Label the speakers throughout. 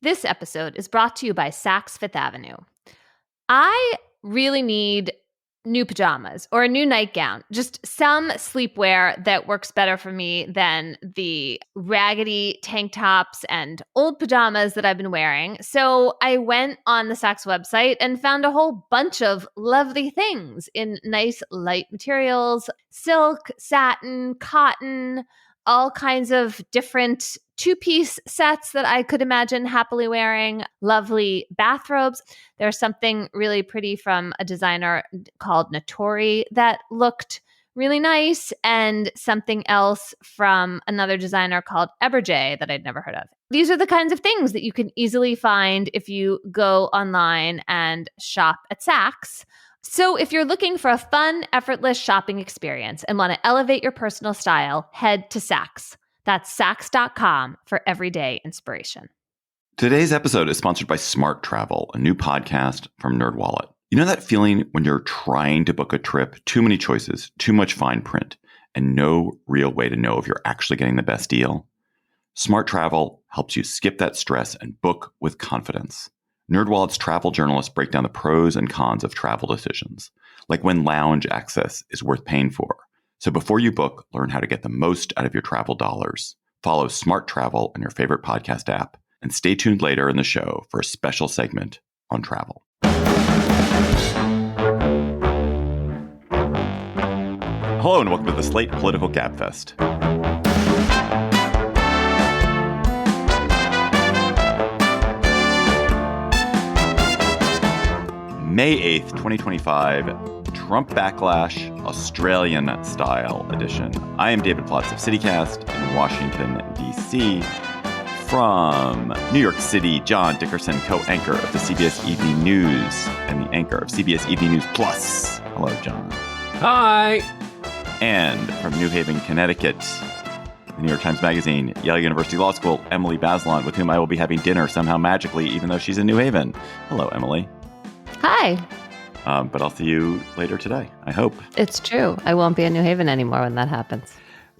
Speaker 1: This episode is brought to you by Saks Fifth Avenue. I really need new pajamas or a new nightgown, just some sleepwear that works better for me than the raggedy tank tops and old pajamas that I've been wearing. So I went on the Saks website and found a whole bunch of lovely things in nice light materials, silk, satin, cotton, all kinds of different two-piece sets that I could imagine happily wearing, lovely bathrobes. There's something really pretty from a designer called Natori that looked really nice, and something else from another designer called Eberjay that I'd never heard of. These are the kinds of things that you can easily find if you go online and shop at Saks. So if you're looking for a fun, effortless shopping experience and want to elevate your personal style, head to Saks. That's Saks.com for everyday inspiration.
Speaker 2: Today's episode is sponsored by Smart Travel, a new podcast from NerdWallet. You know that feeling when you're trying to book a trip, too many choices, too much fine print, and no real way to know if you're actually getting the best deal? Smart Travel helps you skip that stress and book with confidence. NerdWallet's travel journalists break down the pros and cons of travel decisions, like when lounge access is worth paying for. So before you book, learn how to get the most out of your travel dollars. Follow Smart Travel on your favorite podcast app, and stay tuned later in the show for a special segment on travel. Hello and welcome to the Slate Political Gabfest. May 8th, 2025, Trump Backlash, Australian-style edition. I am David Plotz of CityCast in Washington, D.C. From New York City, John Dickerson, co-anchor of the CBS Evening News and the anchor of CBS Evening News Plus. Hello, John.
Speaker 3: Hi.
Speaker 2: And from New Haven, Connecticut, the New York Times Magazine, Yale University Law School, Emily Bazelon, with whom I will be having dinner somehow magically, even though she's in New Haven. Hello, Emily.
Speaker 1: Hi.
Speaker 2: But I'll see you later today, I hope.
Speaker 1: It's true. I won't be in New Haven anymore when that happens.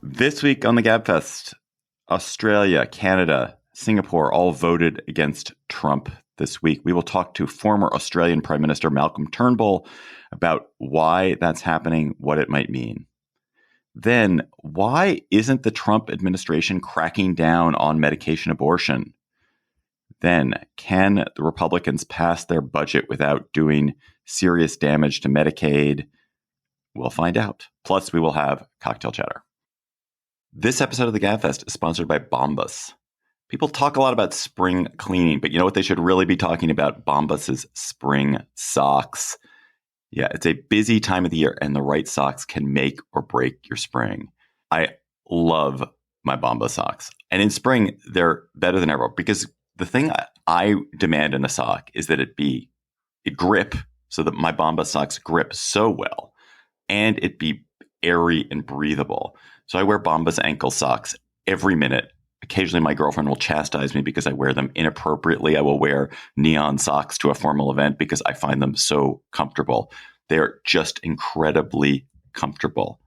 Speaker 2: This week on the Gabfest, Australia, Canada, Singapore all voted against Trump this week. We will talk to former Australian Prime Minister Malcolm Turnbull about why that's happening, what it might mean. Then, why isn't the Trump administration cracking down on medication abortion? Then, can the Republicans pass their budget without doing serious damage to Medicaid? We'll find out. Plus, we will have cocktail chatter. This episode of the Gabfest is sponsored by Bombas. People talk a lot about spring cleaning, but you know what they should really be talking about? Bombas' spring socks. Yeah, it's a busy time of the year, and the right socks can make or break your spring. I love my Bombas socks. And in spring, they're better than ever because the thing I demand in a sock is that it grip so that my Bombas socks grip so well, and it be airy and breathable. So I wear Bombas ankle socks every minute. Occasionally my girlfriend will chastise me because I wear them inappropriately. I will wear neon socks to a formal event because I find them so comfortable. They're just incredibly comfortable.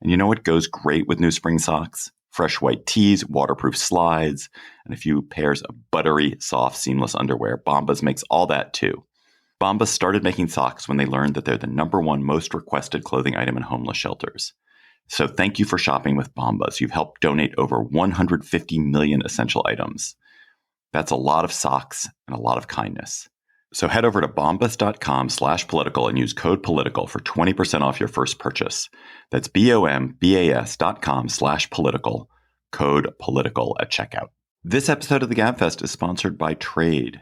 Speaker 2: And you know what goes great with new spring socks? Fresh white tees, waterproof slides, and a few pairs of buttery, soft, seamless underwear. Bombas makes all that too. Bombas started making socks when they learned that they're the #1 most requested clothing item in homeless shelters. So thank you for shopping with Bombas. You've helped donate over 150 million essential items. That's a lot of socks and a lot of kindness. So head over to bombas.com/political and use code political for 20% off your first purchase. That's bombas.com/political, code political at checkout. This episode of the Gabfest is sponsored by Trade.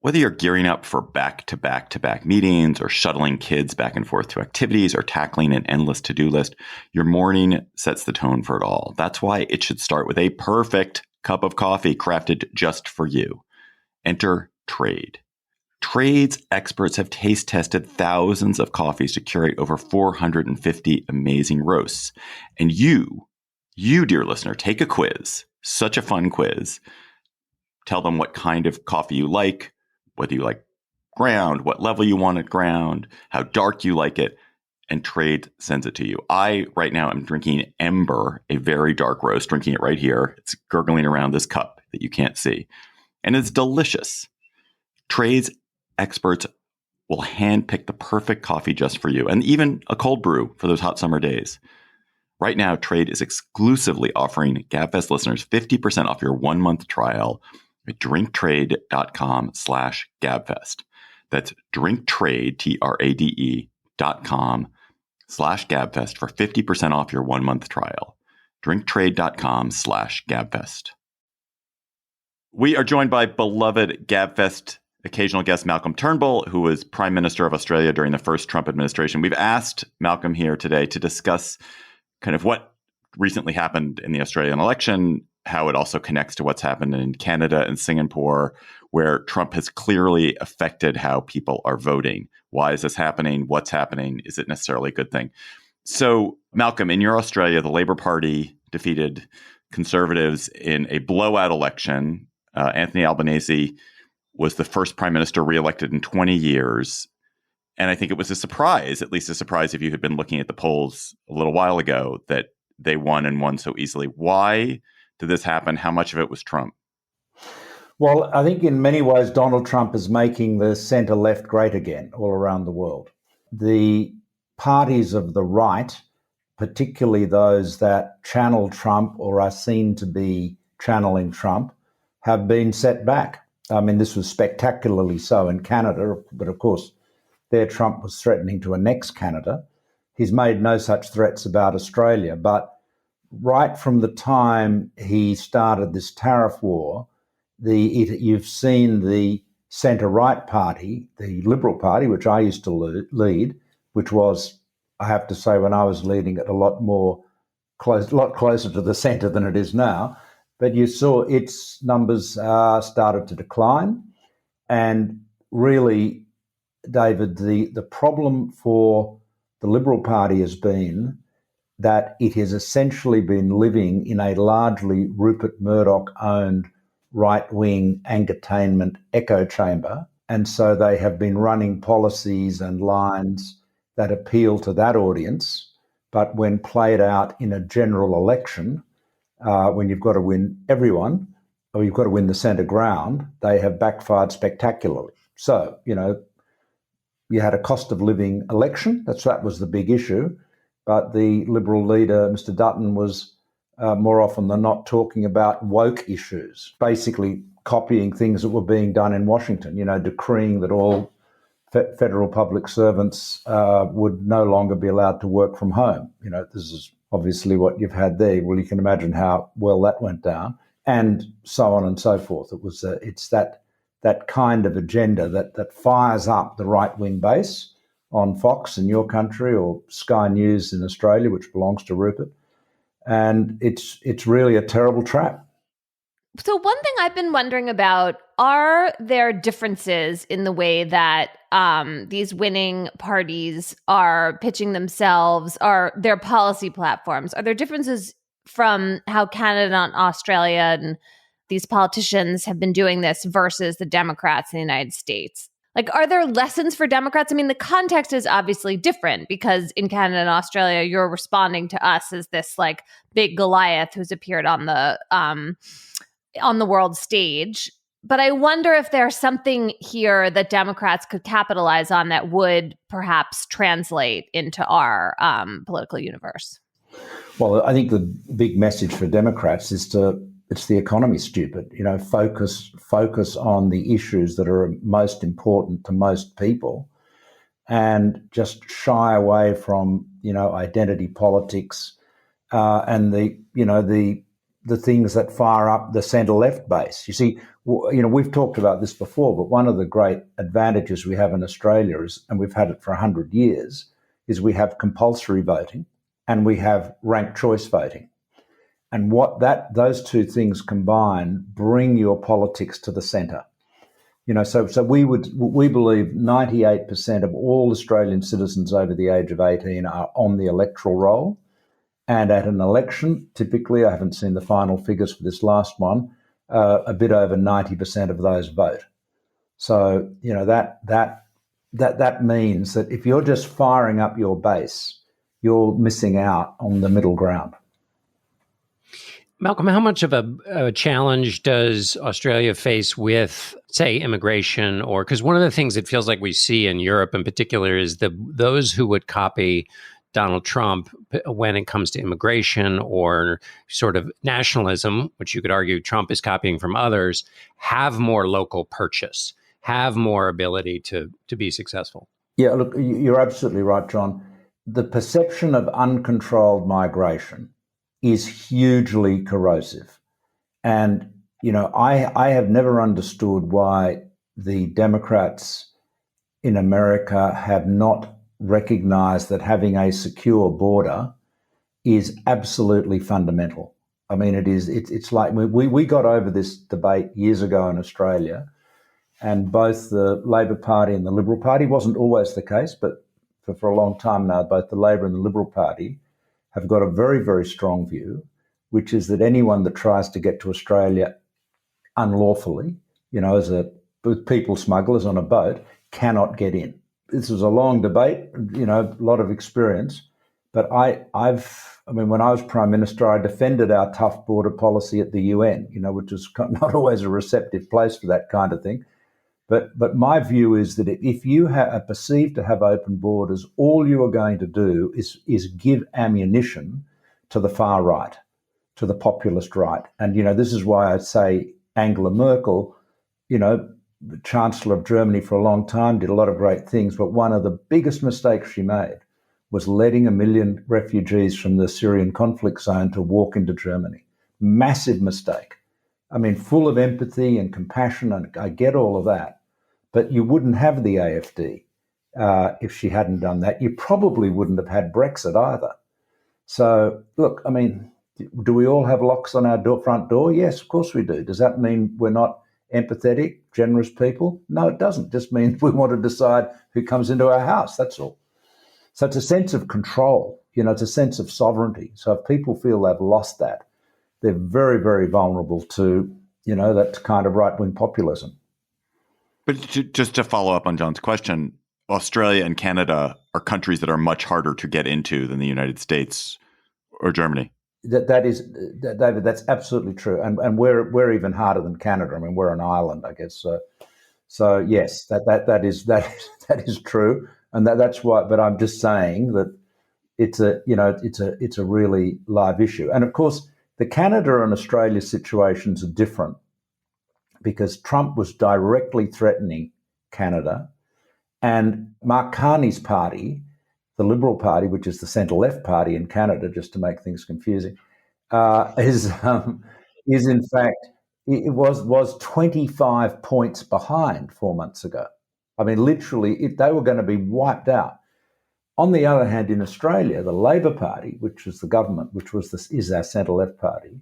Speaker 2: Whether you're gearing up for back-to-back-to-back meetings or shuttling kids back and forth to activities or tackling an endless to-do list, your morning sets the tone for it all. That's why it should start with a perfect cup of coffee crafted just for you. Enter Trade. Trade's experts have taste tested thousands of coffees to curate over 450 amazing roasts. And you, dear listener, take a quiz. Such a fun quiz. Tell them what kind of coffee you like, whether you like ground, what level you want it ground, how dark you like it, and Trade sends it to you. I, right now, am drinking Ember, a very dark roast, drinking it right here. It's gurgling around this cup that you can't see. and it's delicious. Trade's experts will handpick the perfect coffee just for you, and even a cold brew for those hot summer days. Right now, Trade is exclusively offering Gabfest listeners 50% off your 1-month trial at drinktrade.com/Gabfest. That's drinktrade, TRADE.com/Gabfest for 50% off your 1-month trial. drinktrade.com/Gabfest. We are joined by beloved Gabfest occasional guest Malcolm Turnbull, who was Prime Minister of Australia during the first Trump administration. We've asked Malcolm here today to discuss kind of what recently happened in the Australian election, how it also connects to what's happened in Canada and Singapore, where Trump has clearly affected how people are voting. Why is this happening? What's happening? Is it necessarily a good thing? So, Malcolm, in your Australia, the Labour Party defeated Conservatives in a blowout election. Anthony Albanese was the first prime minister reelected in 20 years. And I think it was a surprise, at least a surprise if you had been looking at the polls a little while ago, that they won and won so easily. Why did this happen? How much of it was Trump?
Speaker 3: Well, I think in many ways, Donald Trump is making the centre-left great again all around the world. The parties of the right, particularly those that channel Trump or are seen to be channeling Trump, have been set back. I mean, this was spectacularly so in Canada, but of course, there Trump was threatening to annex Canada. He's made no such threats about Australia, but right from the time he started this tariff war, you've seen the centre-right party, the Liberal Party, which I used to lead, which was, I have to say, when I was leading it, a lot closer to the centre than it is now. But you saw its numbers started to decline. And really, David, the problem for the Liberal Party has been that it has essentially been living in a largely Rupert Murdoch-owned right-wing entertainment echo chamber. And so they have been running policies and lines that appeal to that audience. But when played out in a general election, when you've got to win everyone, or you've got to win the centre ground, they have backfired spectacularly. So, you had a cost of living election. That was the big issue. But the Liberal leader, Mr. Dutton, was more often than not talking about woke issues, basically copying things that were being done in Washington, decreeing that all federal public servants would no longer be allowed to work from home. This is obviously what you've had there. Well, you can imagine how well that went down, and so on and so forth. It's that kind of agenda that fires up the right-wing base on Fox in your country or Sky News in Australia, which belongs to Rupert. And it's really a terrible trap.
Speaker 1: So one thing I've been wondering about, are there differences in the way that these winning parties are pitching themselves, are their policy platforms? Are there differences from how Canada and Australia and these politicians have been doing this versus the Democrats in the United States? Like, are there lessons for Democrats? I mean, the context is obviously different because in Canada and Australia, you're responding to us as this like big Goliath who's appeared on the world stage. But I wonder if there's something here that Democrats could capitalize on that would perhaps translate into our political universe.
Speaker 3: Well, I think the big message for Democrats is it's the economy, stupid. Focus on the issues that are most important to most people, and just shy away from identity politics and the things that fire up the centre-left base. You see, we've talked about this before, but one of the great advantages we have in Australia is, and we've had it for 100 years, is we have compulsory voting and we have ranked choice voting. And what those two things combine bring your politics to the centre. So we believe 98% of all Australian citizens over the age of 18 are on the electoral roll. And at an election, typically, I haven't seen the final figures for this last one, a bit over 90% of those vote. So, that means that if you're just firing up your base, you're missing out on the middle ground.
Speaker 4: Malcolm, how much of a challenge does Australia face with, say, immigration? Or because one of the things it feels like we see in Europe in particular is those who would copy Donald Trump when it comes to immigration or sort of nationalism, which you could argue Trump is copying from others, have more local purchase, have more ability to be successful.
Speaker 3: Yeah, look, you're absolutely right, John. The perception of uncontrolled migration is hugely corrosive. And, I have never understood why the Democrats in America have not recognized that having a secure border is absolutely fundamental. I mean, it's like we got over this debate years ago in Australia, and both the Labor Party and the Liberal Party, wasn't always the case, but for a long time now, both the Labor and the Liberal Party have got a very, very strong view, which is that anyone that tries to get to Australia unlawfully, with people smugglers on a boat, cannot get in. This was a long debate, a lot of experience, but when I was Prime Minister, I defended our tough border policy at the UN, which is not always a receptive place for that kind of thing. But my view is that if you are perceived to have open borders, all you are going to do is give ammunition to the far right, to the populist right. And, this is why I say Angela Merkel, the Chancellor of Germany for a long time, did a lot of great things. But one of the biggest mistakes she made was letting 1 million refugees from the Syrian conflict zone to walk into Germany. Massive mistake. I mean, full of empathy and compassion, and I get all of that. But you wouldn't have the AfD if she hadn't done that. You probably wouldn't have had Brexit either. So, look, I mean, do we all have locks on our front door? Yes, of course we do. Does that mean we're not empathetic, generous people? No, it doesn't. It just means we want to decide who comes into our house. That's all. So it's a sense of control. It's a sense of sovereignty. So if people feel they've lost that, they're very, very vulnerable to, that kind of right-wing populism.
Speaker 2: But just to follow up on John's question, Australia and Canada are countries that are much harder to get into than the United States or Germany.
Speaker 3: David, that's absolutely true. And we're even harder than Canada. I mean, we're an island, I guess. So yes, that is true. And that's why, but I'm just saying that it's a really live issue. And of course, the Canada and Australia situations are different because Trump was directly threatening Canada, and Mark Carney's party, the Liberal Party, which is the centre-left party in Canada, just to make things confusing, is in fact, it was 25 points behind 4 months ago. I mean, literally, they were going to be wiped out. On the other hand, in Australia, the Labor Party, which is the government, is our centre-left party,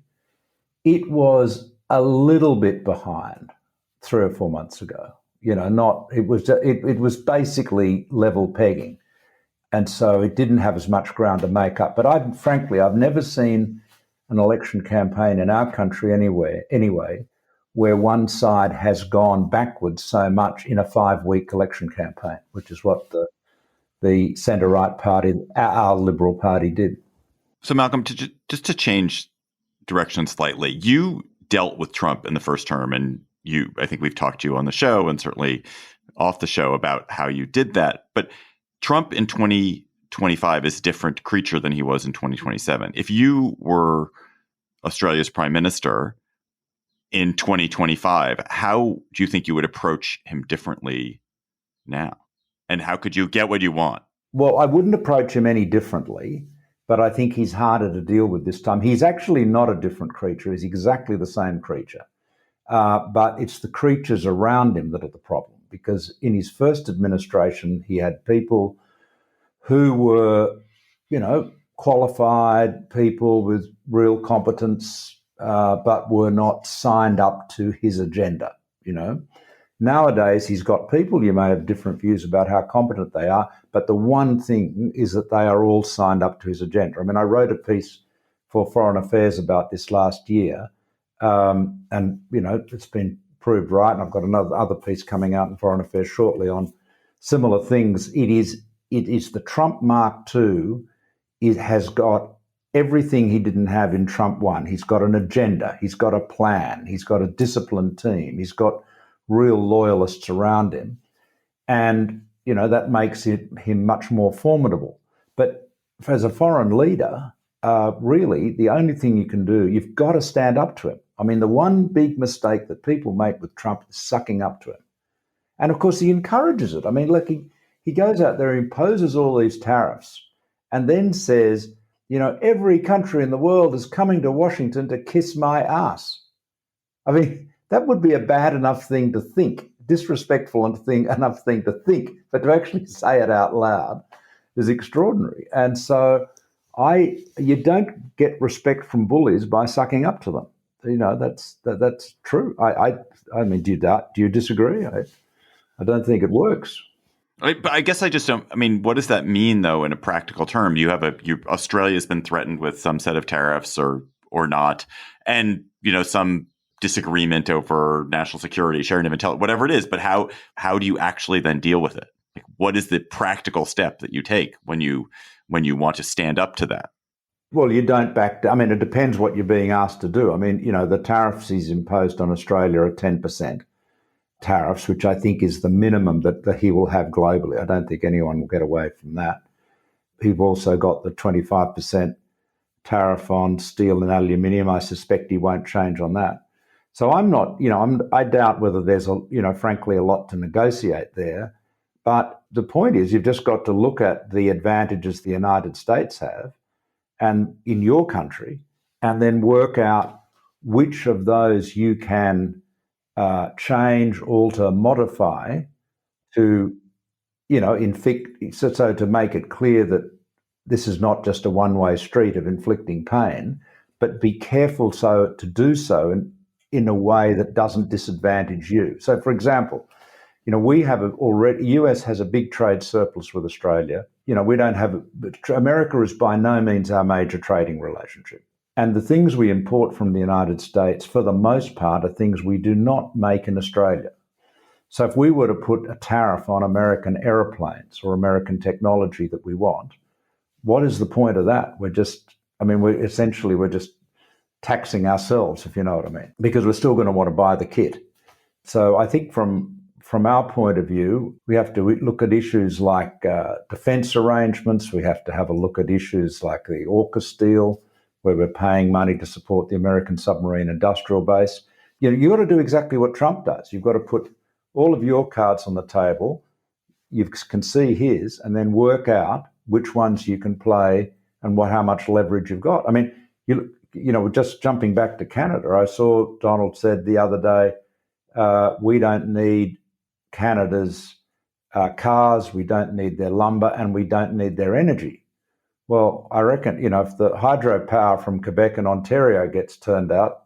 Speaker 3: it was a little bit behind 3 or 4 months ago. It was basically level pegging. And so it didn't have as much ground to make up. But I've never seen an election campaign in our country anyway, where one side has gone backwards so much in a 5-week election campaign, which is what the centre-right party, our Liberal Party, did.
Speaker 2: So Malcolm, just to change direction slightly, you dealt with Trump in the first term, and I think we've talked to you on the show and certainly off the show about how you did that. But Trump in 2025 is a different creature than he was in 2027. If you were Australia's prime minister in 2025, how do you think you would approach him differently now? And how could you get what you want?
Speaker 3: Well, I wouldn't approach him any differently, but I think he's harder to deal with this time. He's actually not a different creature. He's exactly the same creature. But it's the creatures around him that are the problem, because in his first administration, he had people who were, qualified people with real competence, but were not signed up to his agenda, Nowadays, he's got people, you may have different views about how competent they are, but the one thing is that they are all signed up to his agenda. I mean, I wrote a piece for Foreign Affairs about this last year, and, it's been proved right, and I've got another piece coming out in Foreign Affairs shortly on similar things. It is the Trump Mark II. It has got everything he didn't have in Trump 1. He's got an agenda. He's got a plan. He's got a disciplined team. He's got real loyalists around him. And, that makes him much more formidable. But as a foreign leader, really, the only thing you can do, you've got to stand up to him. I mean, the one big mistake that people make with Trump is sucking up to him. And of course, he encourages it. I mean, look, he goes out there, imposes all these tariffs, and then says, every country in the world is coming to Washington to kiss my ass. I mean, that would be a bad enough thing to think, disrespectful enough thing to think, but to actually say it out loud is extraordinary. And so you don't get respect from bullies by sucking up to them. That's true. I mean, do you disagree? I don't think it works.
Speaker 2: But I guess I just don't. I mean, what does that mean, though, in a practical term? Australia's been threatened with some set of tariffs or not, and some disagreement over national security, sharing of intelligence, whatever it is. But how do you actually then deal with it? Like, what is the practical step that you take when you want to stand up to that?
Speaker 3: Well, you don't back down. I mean, it depends what you're being asked to do. I mean, the tariffs he's imposed on Australia are 10%. Tariffs, which I think is the minimum that he will have globally. I don't think anyone will get away from that. We've also got the 25% tariff on steel and aluminium. I suspect he won't change on that. So I'm not, I doubt whether there's frankly a lot to negotiate there. But the point is, you've just got to look at the advantages the United States have and in your country, and then work out which of those you can change, alter, modify to, so to make it clear that this is not just a one-way street of inflicting pain, but be careful to do so in a way that doesn't disadvantage you. So, for example, we have US has a big trade surplus with Australia. We don't have America is by no means our major trading relationship. And the things we import from the United States, for the most part, are things we do not make in Australia. So if we were to put a tariff on American airplanes or American technology that we want, what is the point of that? We're just taxing ourselves, if you know what I mean, because we're still going to want to buy the kit. So I think from our point of view, we have to look at issues like defence arrangements. We have to have a look at issues like the AUKUS deal, where we're paying money to support the American submarine industrial base. You've got to do exactly what Trump does. You've got to put all of your cards on the table. You can see his, and then work out which ones you can play and how much leverage you've got. I mean, just jumping back to Canada, I saw Donald said the other day, we don't need Canada's cars, we don't need their lumber, and we don't need their energy. Well, I reckon, if the hydropower from Quebec and Ontario gets turned off,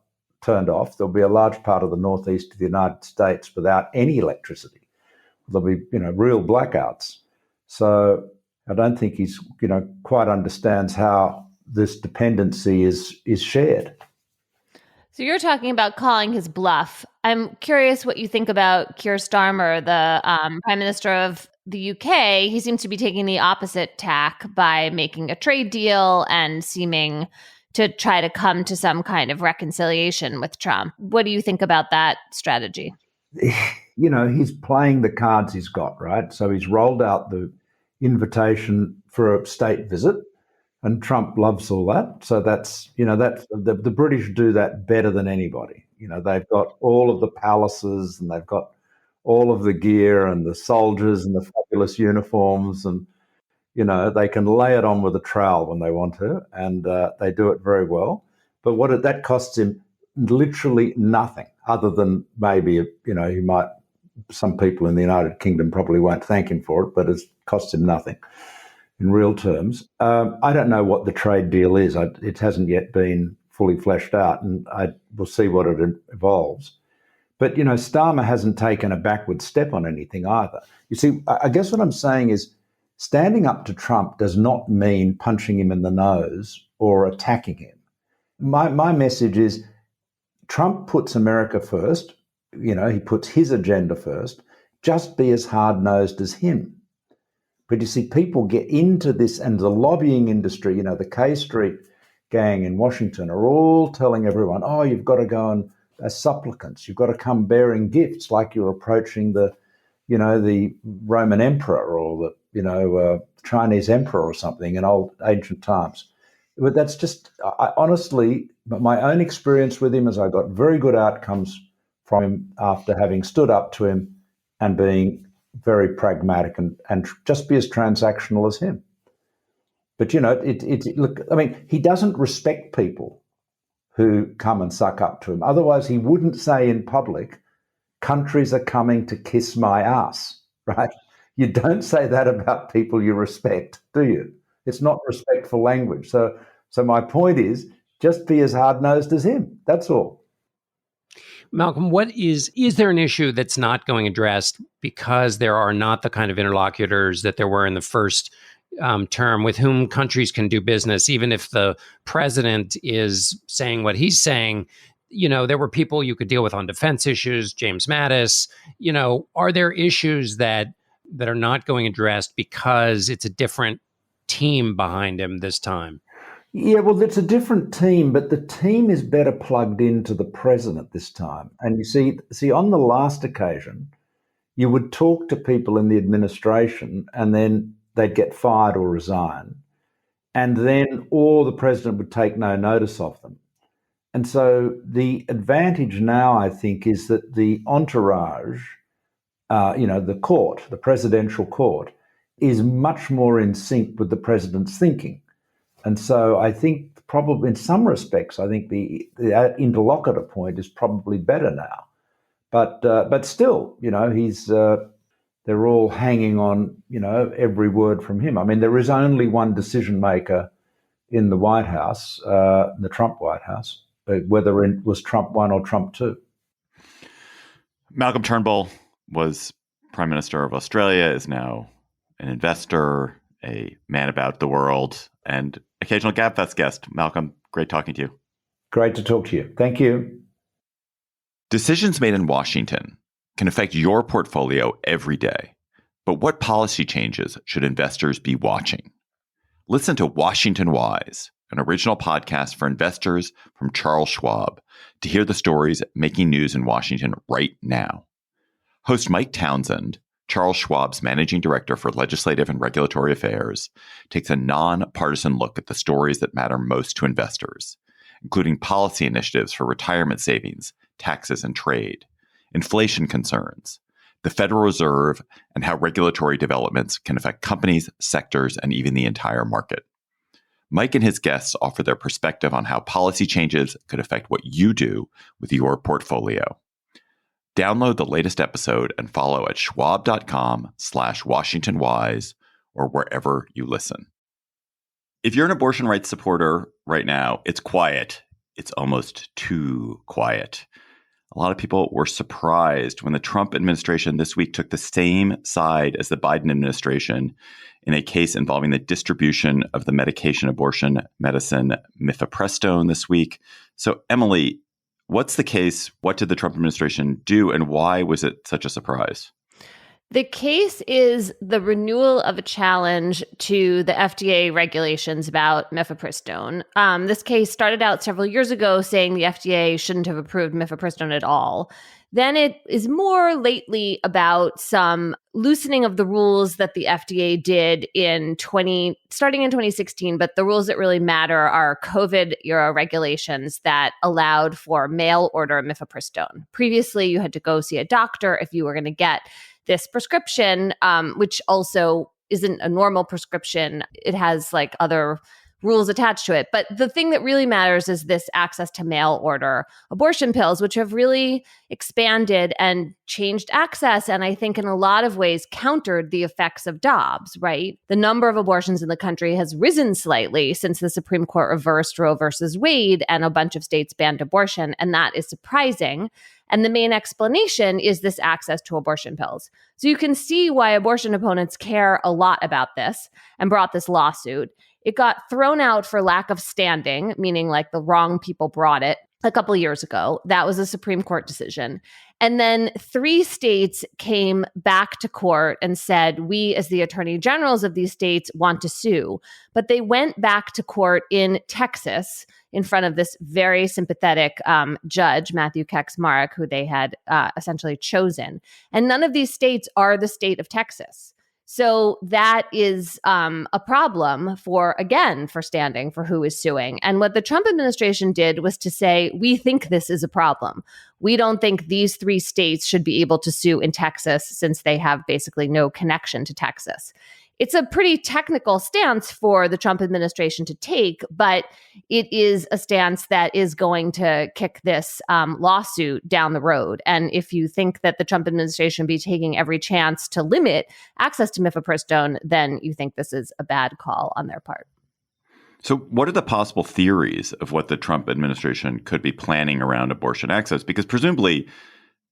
Speaker 3: there'll be a large part of the northeast of the United States without any electricity. There'll be, real blackouts. So I don't think he's, quite understands how this dependency is shared.
Speaker 1: So you're talking about calling his bluff. I'm curious what you think about Keir Starmer, the Prime Minister of the UK. He seems to be taking the opposite tack by making a trade deal and seeming to try to come to some kind of reconciliation with Trump. What do you think about that strategy?
Speaker 3: He's playing the cards he's got, right? So he's rolled out the invitation for a state visit, and Trump loves all that. So that's the British do that better than anybody. They've got all of the palaces and they've got all of the gear and the soldiers and the fabulous uniforms, and they can lay it on with a trowel when they want to, and they do it very well. But that costs him literally nothing, other than maybe some people in the United Kingdom probably won't thank him for it, but it's cost him nothing in real terms. I don't know what the trade deal is. It hasn't yet been fully fleshed out, and we'll see what it evolves. But, Starmer hasn't taken a backward step on anything either. You see, I guess what I'm saying is standing up to Trump does not mean punching him in the nose or attacking him. My message is Trump puts America first. He puts his agenda first. Just be as hard-nosed as him. But you see, people get into this, and the lobbying industry, the K Street gang in Washington are all telling everyone, oh, you've got to go and as supplicants, you've got to come bearing gifts like you're approaching the Roman emperor or the Chinese emperor or something in old ancient times. But that's just, honestly, my own experience with him is I got very good outcomes from him after having stood up to him and being very pragmatic and just be as transactional as him. But, look, I mean, he doesn't respect people who come and suck up to him. Otherwise, he wouldn't say in public, countries are coming to kiss my ass, right? You don't say that about people you respect, do you? It's not respectful language. So my point is, just be as hard-nosed as him. That's all.
Speaker 4: Malcolm, is there an issue that's not going addressed because there are not the kind of interlocutors that there were in the first term with whom countries can do business, even if the president is saying what he's saying? There were people you could deal with on defense issues, James Mattis. Are there issues that are not going addressed because it's a different team behind him this time?
Speaker 3: Yeah, well, it's a different team, but the team is better plugged into the president this time. And you see, on the last occasion, you would talk to people in the administration and then they'd get fired or resign. And then the president would take no notice of them. And so the advantage now, I think, is that the entourage, the court, the presidential court, is much more in sync with the president's thinking. And so I think probably in some respects, I think the interlocutor point is probably better now. But still, they're all hanging on, every word from him. I mean, there is only one decision maker in the White House, the Trump White House, whether it was Trump 1 or Trump 2.
Speaker 2: Malcolm Turnbull was Prime Minister of Australia, is now an investor, a man about the world, and occasional Gabfest guest. Malcolm, great talking to you.
Speaker 3: Great to talk to you. Thank you.
Speaker 2: Decisions made in Washington can affect your portfolio every day. But what policy changes should investors be watching? Listen to Washington Wise, an original podcast for investors from Charles Schwab, to hear the stories making news in Washington right now. Host Mike Townsend, Charles Schwab's managing director for legislative and regulatory affairs, takes a nonpartisan look at the stories that matter most to investors, including policy initiatives for retirement savings, taxes and trade, inflation concerns, the Federal Reserve, and how regulatory developments can affect companies, sectors, and even the entire market. Mike and his guests offer their perspective on how policy changes could affect what you do with your portfolio. Download the latest episode and follow at schwab.com/WashingtonWise or wherever you listen. If you're an abortion rights supporter right now, it's quiet. It's almost too quiet. A lot of people were surprised when the Trump administration this week took the same side as the Biden administration in a case involving the distribution of the medication abortion medicine mifepristone this week. So, Emily, what's the case? What did the Trump administration do, and why was it such a surprise?
Speaker 1: The case is the renewal of a challenge to the FDA regulations about mifepristone. This case started out several years ago saying the FDA shouldn't have approved mifepristone at all. Then it is more lately about some loosening of the rules that the FDA did starting in 2016. But the rules that really matter are COVID-era regulations that allowed for mail order mifepristone. Previously, you had to go see a doctor if you were going to get this prescription, which also isn't a normal prescription. It has like other rules attached to it. But the thing that really matters is this access to mail order abortion pills, which have really expanded and changed access. And I think in a lot of ways countered the effects of Dobbs, right? The number of abortions in the country has risen slightly since the Supreme Court reversed Roe versus Wade and a bunch of states banned abortion. And that is surprising. And the main explanation is this access to abortion pills. So you can see why abortion opponents care a lot about this and brought this lawsuit. It got thrown out for lack of standing, meaning like the wrong people brought it. a couple years ago. That was a Supreme Court decision. And then 3 states came back to court and said, we, as the attorney generals of these states, want to sue. But they went back to court in Texas in front of this very sympathetic judge, Matthew Kacsmaryk, who they had essentially chosen. And none of these states are the state of Texas. So that is a problem for standing for who is suing. And what the Trump administration did was to say, we think this is a problem. We don't think these 3 states should be able to sue in Texas since they have basically no connection to Texas. It's a pretty technical stance for the Trump administration to take, but it is a stance that is going to kick this lawsuit down the road. And if you think that the Trump administration be taking every chance to limit access to mifepristone, then you think this is a bad call on their part.
Speaker 2: So what are the possible theories of what the Trump administration could be planning around abortion access? Because presumably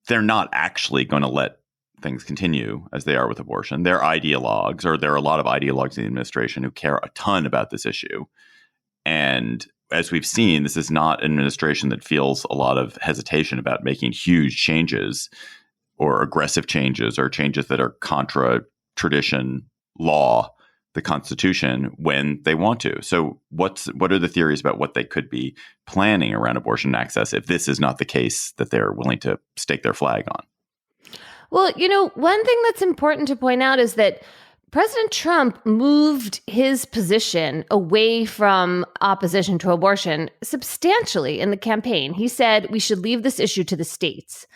Speaker 2: they're not actually going to let things continue as they are with abortion. They're ideologues, or there are a lot of ideologues in the administration who care a ton about this issue. And as we've seen, this is not an administration that feels a lot of hesitation about making huge changes or aggressive changes or changes that are contra tradition, law, the Constitution when they want to. So what are the theories about what they could be planning around abortion access if this is not the case that they're willing to stake their flag on?
Speaker 1: Well, one thing that's important to point out is that President Trump moved his position away from opposition to abortion substantially in the campaign. He said we should leave this issue to the states.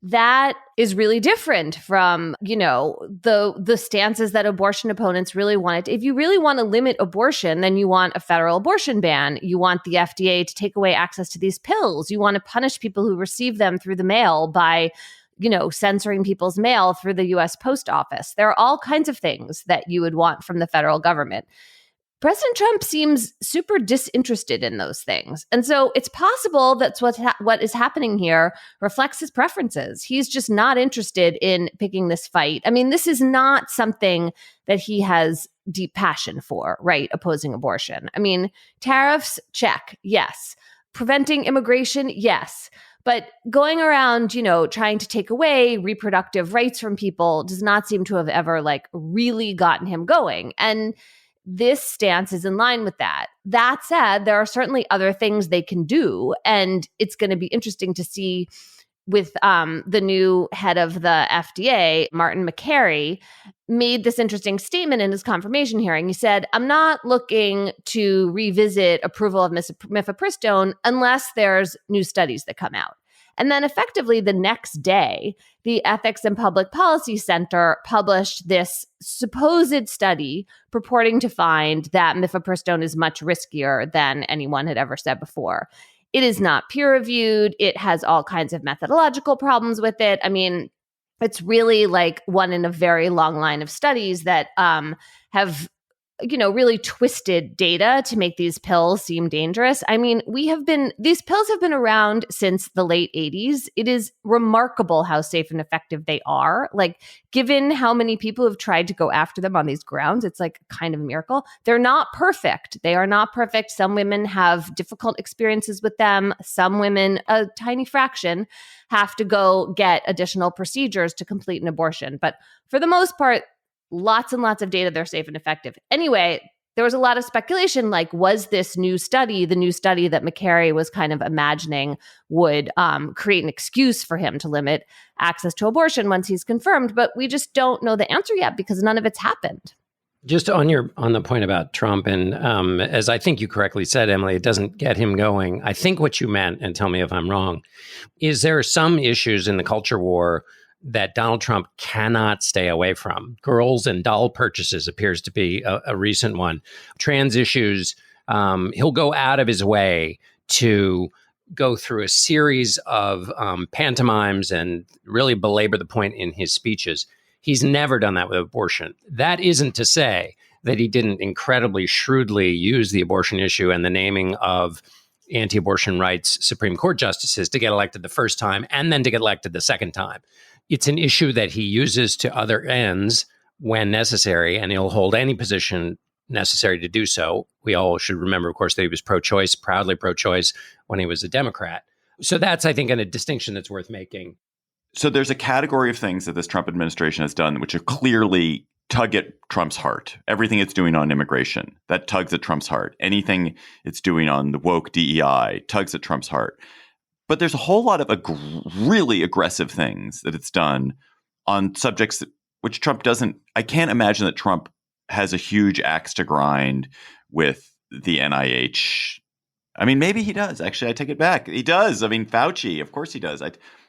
Speaker 1: That is really different from, the stances that abortion opponents really wanted. If you really want to limit abortion, then you want a federal abortion ban. You want the FDA to take away access to these pills. You want to punish people who receive them through the mail by censoring people's mail through the U.S. Post Office. There are all kinds of things that you would want from the federal government. President Trump seems super disinterested in those things. And so it's possible that's what is happening here reflects his preferences. He's just not interested in picking this fight. I mean, this is not something that he has deep passion for, right? Opposing abortion. I mean, tariffs, check, yes. Preventing immigration, yes. But going around, trying to take away reproductive rights from people does not seem to have ever really gotten him going. And this stance is in line with that. That said, there are certainly other things they can do. And it's going to be interesting to see with the new head of the FDA, Martin Makary, made this interesting statement in his confirmation hearing. He said, I'm not looking to revisit approval of mifepristone unless there's new studies that come out. And then effectively the next day, the Ethics and Public Policy Center published this supposed study purporting to find that mifepristone is much riskier than anyone had ever said before. It is not peer-reviewed. It has all kinds of methodological problems with it. I mean, it's really one in a very long line of studies that have really twisted data to make these pills seem dangerous. I mean, these pills have been around since the late 80s. It is remarkable how safe and effective they are. Given how many people have tried to go after them on these grounds, it's kind of a miracle. They're not perfect. They are not perfect. Some women have difficult experiences with them. Some women, a tiny fraction, have to go get additional procedures to complete an abortion. But for the most part, lots and lots of data, they're safe and effective. Anyway, there was a lot of speculation, was this new study, the new study that Makary was kind of imagining would create an excuse for him to limit access to abortion once he's confirmed. But we just don't know the answer yet because none of it's happened.
Speaker 4: Just on the point about Trump, and as I think you correctly said, Emily, it doesn't get him going. I think what you meant, and tell me if I'm wrong, is there are some issues in the culture war that Donald Trump cannot stay away from. Girls and doll purchases appears to be a recent one. Trans issues, he'll go out of his way to go through a series of pantomimes and really belabor the point in his speeches. He's never done that with abortion. That isn't to say that he didn't incredibly shrewdly use the abortion issue and the naming of anti-abortion rights Supreme Court justices to get elected the first time and then to get elected the second time. It's an issue that he uses to other ends when necessary, and he'll hold any position necessary to do so. We all should remember, of course, that he was pro-choice, proudly pro-choice when he was a Democrat. So that's, I think, a distinction that's worth making.
Speaker 2: So there's a category of things that this Trump administration has done which are clearly tug at Trump's heart. Everything it's doing on immigration, that tugs at Trump's heart. Anything it's doing on the woke DEI tugs at Trump's heart. But there's a whole lot of really aggressive things that it's done on subjects which Trump doesn't. I can't imagine that Trump has a huge axe to grind with the NIH. I mean, maybe he does. Actually, I take it back. He does. I mean, Fauci, of course he does.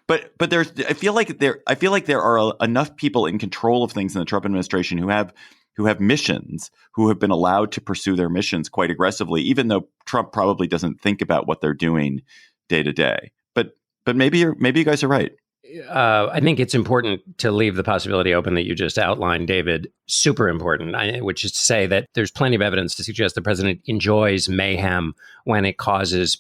Speaker 2: But I feel like there are enough people in control of things in the Trump administration who have missions, who have been allowed to pursue their missions quite aggressively, even though Trump probably doesn't think about what they're doing day to day. But maybe you guys are right.
Speaker 4: I think it's important to leave the possibility open that you just outlined, David. Super important, which is to say that there's plenty of evidence to suggest the president enjoys mayhem when it causes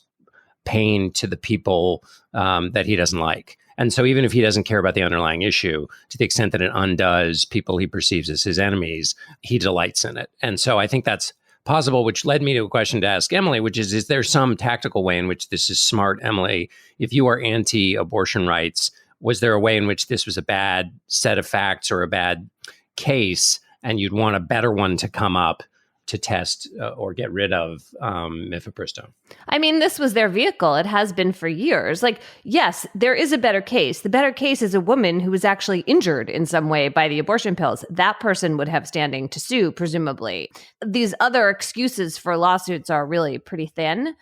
Speaker 4: pain to the people that he doesn't like. And so even if he doesn't care about the underlying issue, to the extent that it undoes people he perceives as his enemies, he delights in it. And so I think that's possible, which led me to a question to ask Emily, which is there some tactical way in which this is smart, Emily? If you are anti-abortion rights, was there a way in which this was a bad set of facts or a bad case, and you'd want a better one to come up to test or get rid of mifepristone?
Speaker 1: I mean, this was their vehicle. It has been for years. Like, yes, there is a better case. The better case is a woman who was actually injured in some way by the abortion pills. That person would have standing to sue, presumably. These other excuses for lawsuits are really pretty thin.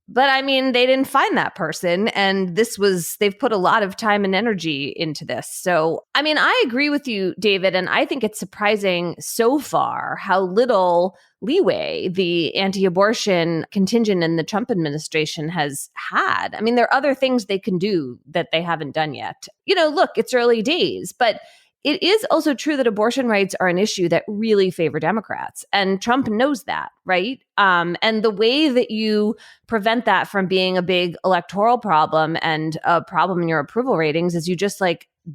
Speaker 1: But I mean, they didn't find that person. And they've put a lot of time and energy into this. So, I mean, I agree with you, David. And I think it's surprising so far how little leeway the anti-abortion contingent in the Trump administration has had. I mean, there are other things they can do that they haven't done yet. Look, it's early days, but it is also true that abortion rights are an issue that really favor Democrats. And Trump knows that, right? And the way that you prevent that from being a big electoral problem and a problem in your approval ratings is you just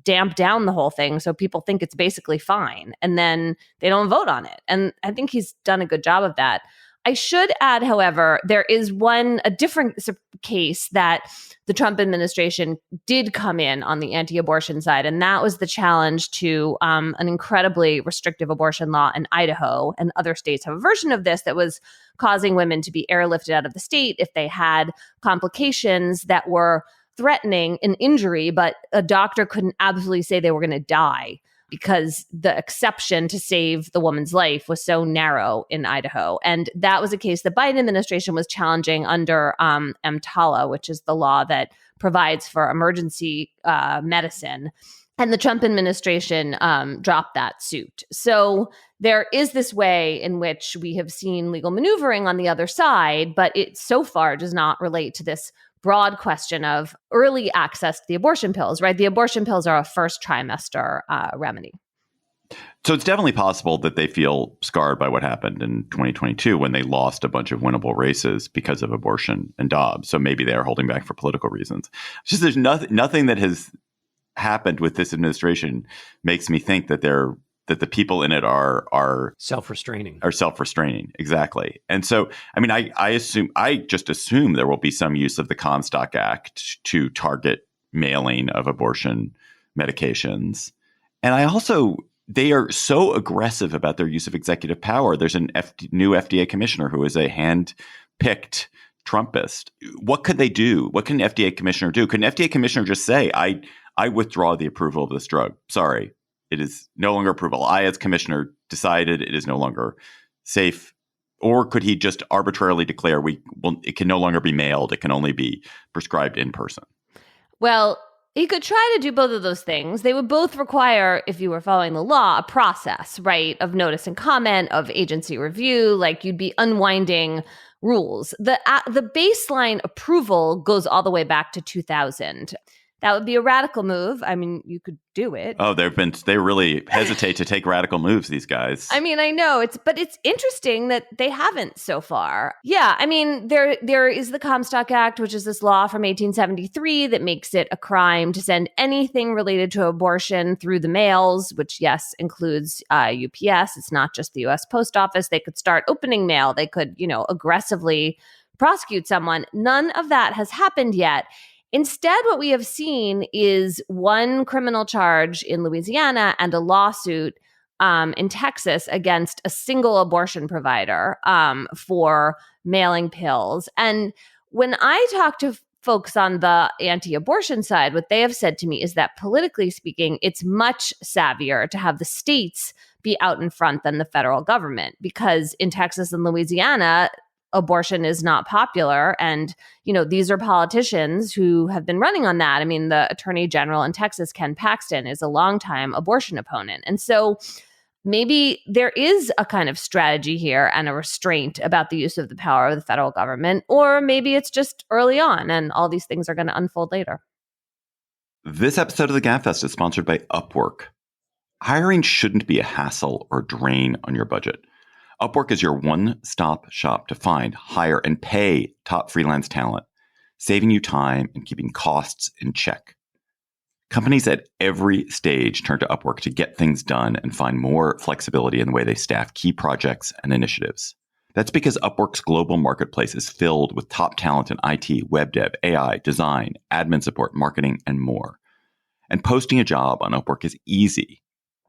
Speaker 1: damp down the whole thing so people think it's basically fine. And then they don't vote on it. And I think he's done a good job of that. I should add, however, there is a different case that the Trump administration did come in on the anti-abortion side, and that was the challenge to an incredibly restrictive abortion law in Idaho. And other states have a version of this that was causing women to be airlifted out of the state if they had complications that were threatening an injury, but a doctor couldn't absolutely say they were going to die, because the exception to save the woman's life was so narrow in Idaho. And that was a case the Biden administration was challenging under EMTALA, which is the law that provides for emergency medicine. And the Trump administration dropped that suit. So there is this way in which we have seen legal maneuvering on the other side, but it so far does not relate to this broad question of early access to the abortion pills, right? The abortion pills are a first trimester remedy.
Speaker 2: So it's definitely possible that they feel scarred by what happened in 2022 when they lost a bunch of winnable races because of abortion and Dobbs. So maybe they are holding back for political reasons. It's just there's nothing that has happened with this administration makes me think that the people in it are
Speaker 4: self-restraining.
Speaker 2: Exactly. And so, I mean, I just assume there will be some use of the Comstock Act to target mailing of abortion medications. And they are so aggressive about their use of executive power. There's a new FDA commissioner who is a hand-picked Trumpist. What could they do? What can an FDA commissioner do? Could an FDA commissioner just say, I withdraw the approval of this drug? Sorry. It is no longer approval. I, as commissioner, decided it is no longer safe. Or could he just arbitrarily declare it can no longer be mailed? It can only be prescribed in person.
Speaker 1: Well, he could try to do both of those things. They would both require, if you were following the law, a process, right, of notice and comment, of agency review. Like you'd be unwinding rules. The baseline approval goes all the way back to 2000. That would be a radical move. I mean, you could do it.
Speaker 2: Oh, they really hesitate to take radical moves, these guys.
Speaker 1: I mean, I know but it's interesting that they haven't so far. Yeah. I mean, there is the Comstock Act, which is this law from 1873 that makes it a crime to send anything related to abortion through the mails, which, yes, includes UPS. It's not just the US Post Office. They could start opening mail. They could, aggressively prosecute someone. None of that has happened yet. Instead, what we have seen is one criminal charge in Louisiana and a lawsuit in Texas against a single abortion provider for mailing pills. And when I talk to folks on the anti-abortion side, what they have said to me is that politically speaking, it's much savvier to have the states be out in front than the federal government, because in Texas and Louisiana, abortion is not popular. And, these are politicians who have been running on that. I mean, the attorney general in Texas, Ken Paxton, is a longtime abortion opponent. And so maybe there is a kind of strategy here and a restraint about the use of the power of the federal government, or maybe it's just early on and all these things are going to unfold later.
Speaker 2: This episode of the Gabfest is sponsored by Upwork. Hiring shouldn't be a hassle or drain on your budget. Upwork is your one-stop shop to find, hire, and pay top freelance talent, saving you time and keeping costs in check. Companies at every stage turn to Upwork to get things done and find more flexibility in the way they staff key projects and initiatives. That's because Upwork's global marketplace is filled with top talent in IT, web dev, AI, design, admin support, marketing, and more. And posting a job on Upwork is easy.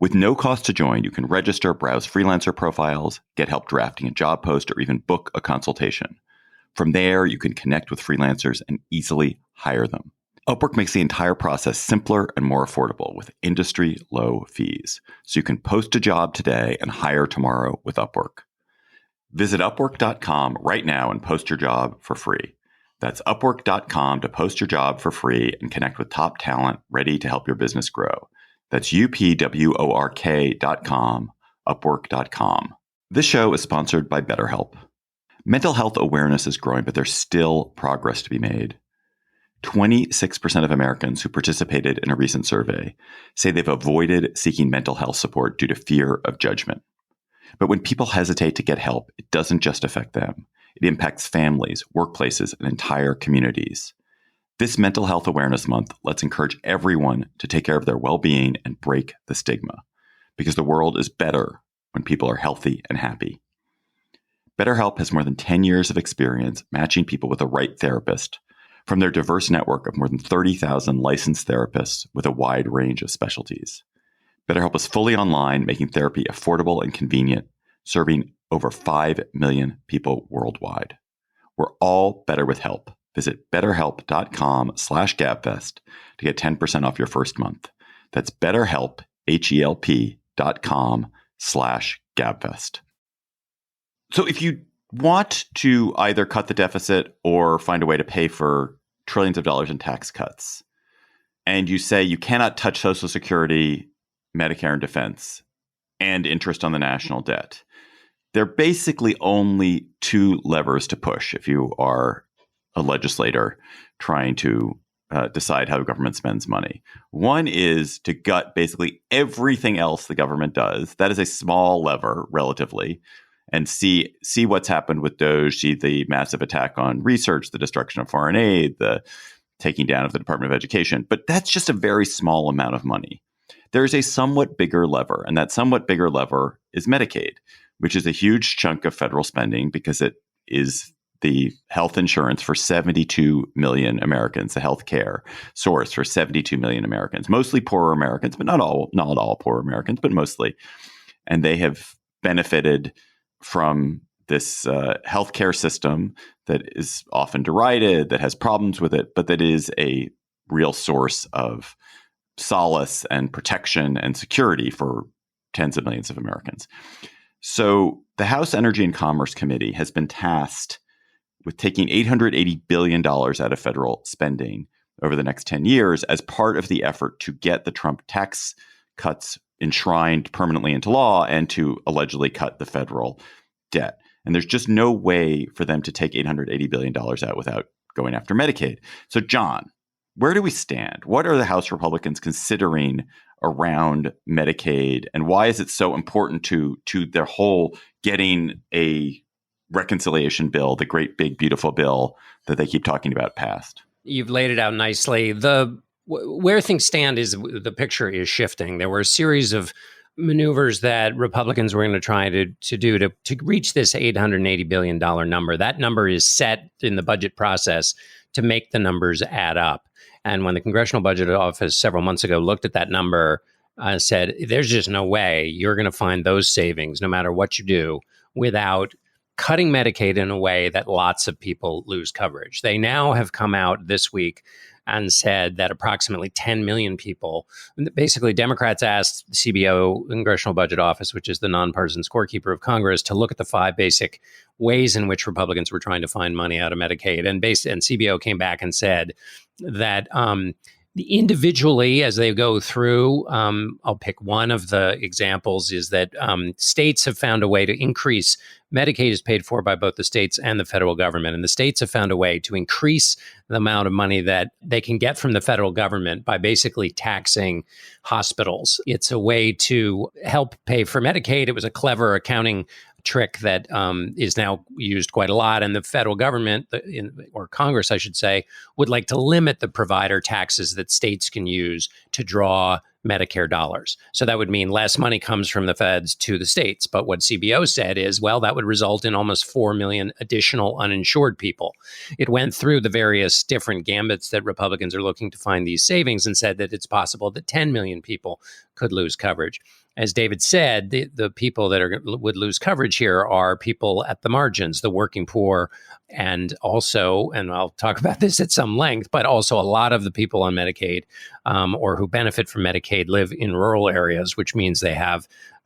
Speaker 2: With no cost to join, you can register, browse freelancer profiles, get help drafting a job post, or even book a consultation. From there, you can connect with freelancers and easily hire them. Upwork makes the entire process simpler and more affordable with industry-low fees, so you can post a job today and hire tomorrow with Upwork. Visit Upwork.com right now and post your job for free. That's Upwork.com to post your job for free and connect with top talent ready to help your business grow. That's UPWORK.com, Upwork.com. This show is sponsored by BetterHelp. Mental health awareness is growing, but there's still progress to be made. 26% of Americans who participated in a recent survey say they've avoided seeking mental health support due to fear of judgment. But when people hesitate to get help, it doesn't just affect them. It impacts families, workplaces, and entire communities. This Mental Health Awareness Month, let's encourage everyone to take care of their well-being and break the stigma, because the world is better when people are healthy and happy. BetterHelp has more than 10 years of experience matching people with the right therapist from their diverse network of more than 30,000 licensed therapists with a wide range of specialties. BetterHelp is fully online, making therapy affordable and convenient, serving over 5 million people worldwide. We're all better with help. Visit betterhelp.com/Gabfest to get 10% off your first month. That's BetterHelp, HELP.com/Gabfest. So if you want to either cut the deficit or find a way to pay for trillions of dollars in tax cuts, and you say you cannot touch Social Security, Medicare and defense, and interest on the national debt, there are basically only two levers to push if you are a legislator trying to decide how the government spends money. One is to gut basically everything else the government does. That is a small lever, relatively, and see what's happened with DOGE, see the massive attack on research, the destruction of foreign aid, the taking down of the Department of Education. But that's just a very small amount of money. There's a somewhat bigger lever, and that somewhat bigger lever is Medicaid, which is a huge chunk of federal spending because it is the health insurance for 72 million Americans, the health care source for 72 million Americans, mostly poorer Americans, but not all poor Americans, but mostly. And they have benefited from this healthcare system that is often derided, that has problems with it, but that is a real source of solace and protection and security for tens of millions of Americans. So the House Energy and Commerce Committee has been tasked with taking $880 billion out of federal spending over the next 10 years as part of the effort to get the Trump tax cuts enshrined permanently into law and to allegedly cut the federal debt. And there's just no way for them to take $880 billion out without going after Medicaid. So, John, where do we stand? What are the House Republicans considering around Medicaid? And why is it so important to their whole getting a reconciliation bill, the great, big, beautiful bill that they keep talking about passed?
Speaker 4: You've laid it out nicely. Where things stand is the picture is shifting. There were a series of maneuvers that Republicans were going to try to do to reach this $880 billion number. That number is set in the budget process to make the numbers add up. And when the Congressional Budget Office several months ago looked at that number, said, there's just no way you're going to find those savings, no matter what you do, without cutting Medicaid in a way that lots of people lose coverage. They now have come out this week and said that approximately 10 million people, basically Democrats asked the CBO, Congressional Budget Office, which is the nonpartisan scorekeeper of Congress, to look at the 5 basic ways in which Republicans were trying to find money out of Medicaid. And CBO came back and said that individually, as they go through, I'll pick one of the examples, is that states have found a way to increase. Medicaid is paid for by both the states and the federal government. And the states have found a way to increase the amount of money that they can get from the federal government by basically taxing hospitals. It's a way to help pay for Medicaid. It was a clever accounting trick that is now used quite a lot. And the federal government, or Congress, I should say, would like to limit the provider taxes that states can use to draw Medicare dollars. So that would mean less money comes from the feds to the states. But what CBO said is, well, that would result in almost 4 million additional uninsured people. It went through the various different gambits that Republicans are looking to find these savings and said that it's possible that 10 million people could lose coverage. As David said, the people that would lose coverage here are people at the margins, the working poor, and also, and I'll talk about this at some length, but also a lot of the people on Medicaid or who benefit from Medicaid live in rural areas, which means they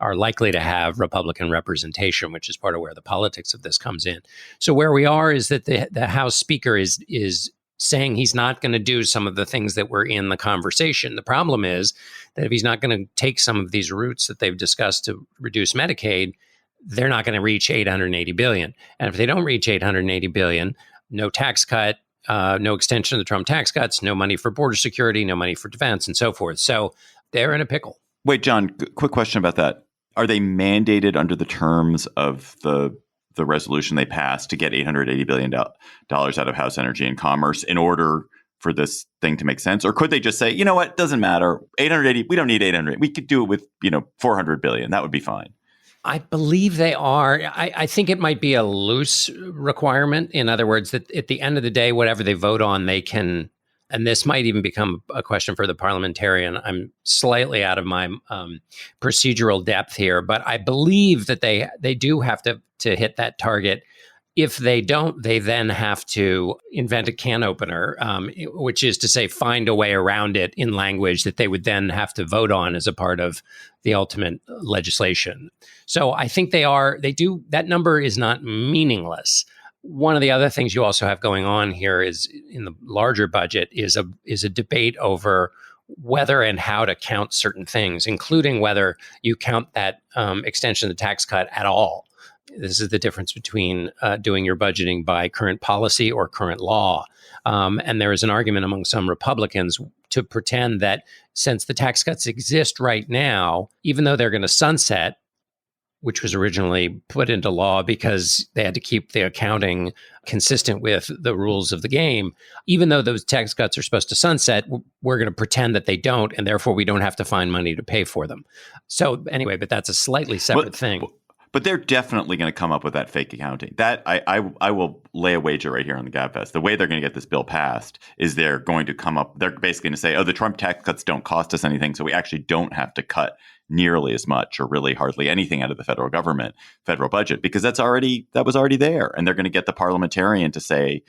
Speaker 4: are likely to have Republican representation, which is part of where the politics of this comes in. So where we are is that the House Speaker is saying he's not going to do some of the things that were in the conversation. The problem is that if he's not going to take some of these routes that they've discussed to reduce Medicaid, they're not going to reach $880 billion. And if they don't reach $880 billion, no tax cut, no extension of the Trump tax cuts, no money for border security, no money for defense, and so forth. So they're in a pickle.
Speaker 2: Wait, John, quick question about that. Are they mandated under the terms of the resolution they passed to get $880 billion out of House Energy and Commerce in order for this thing to make sense? Or could they just say, you know what, doesn't matter, 880, we don't need 800. We could do it with, $400 billion. That would be fine.
Speaker 4: I believe they are. I think it might be a loose requirement. In other words, that at the end of the day, whatever they vote on, they can, and this might even become a question for the parliamentarian. I'm slightly out of my procedural depth here, but I believe that they do have to hit that target. If they don't, they then have to invent a can opener, which is to say find a way around it in language that they would then have to vote on as a part of the ultimate legislation. So I think that number is not meaningless. One of the other things you also have going on here is in the larger budget is a debate over whether and how to count certain things, including whether you count that extension of the tax cut at all. This is the difference between doing your budgeting by current policy or current law. And there is an argument among some Republicans to pretend that since the tax cuts exist right now, even though they're going to sunset, which was originally put into law because they had to keep the accounting consistent with the rules of the game, even though those tax cuts are supposed to sunset, we're going to pretend that they don't, and therefore we don't have to find money to pay for them. So anyway, but that's a slightly separate thing.
Speaker 2: But they're definitely going to come up with that fake accounting. That I will lay a wager right here on the Gabfest. The way they're going to get this bill passed is they're going to come up. They're basically going to say, "Oh, the Trump tax cuts don't cost us anything, so we actually don't have to cut nearly as much, or really hardly anything, out of the federal budget, because that was already there." And they're going to get the parliamentarian to say,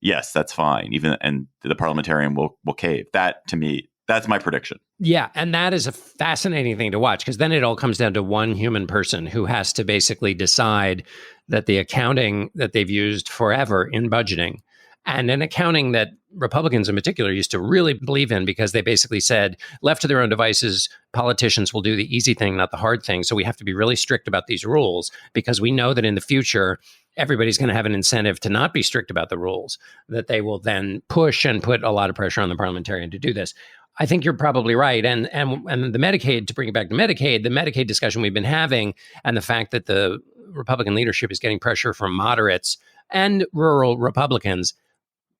Speaker 2: "Yes, that's fine," and the parliamentarian will cave. That, to me, that's my prediction.
Speaker 4: Yeah, and that is a fascinating thing to watch, because then it all comes down to one human person who has to basically decide that the accounting that they've used forever in budgeting, and an accounting that Republicans in particular used to really believe in, because they basically said, left to their own devices, politicians will do the easy thing, not the hard thing. So we have to be really strict about these rules, because we know that in the future, everybody's going to have an incentive to not be strict about the rules, that they will then push and put a lot of pressure on the parliamentarian to do this. I think you're probably right. And the Medicaid, to bring it back to Medicaid, the Medicaid discussion we've been having, and the fact that the Republican leadership is getting pressure from moderates and rural Republicans,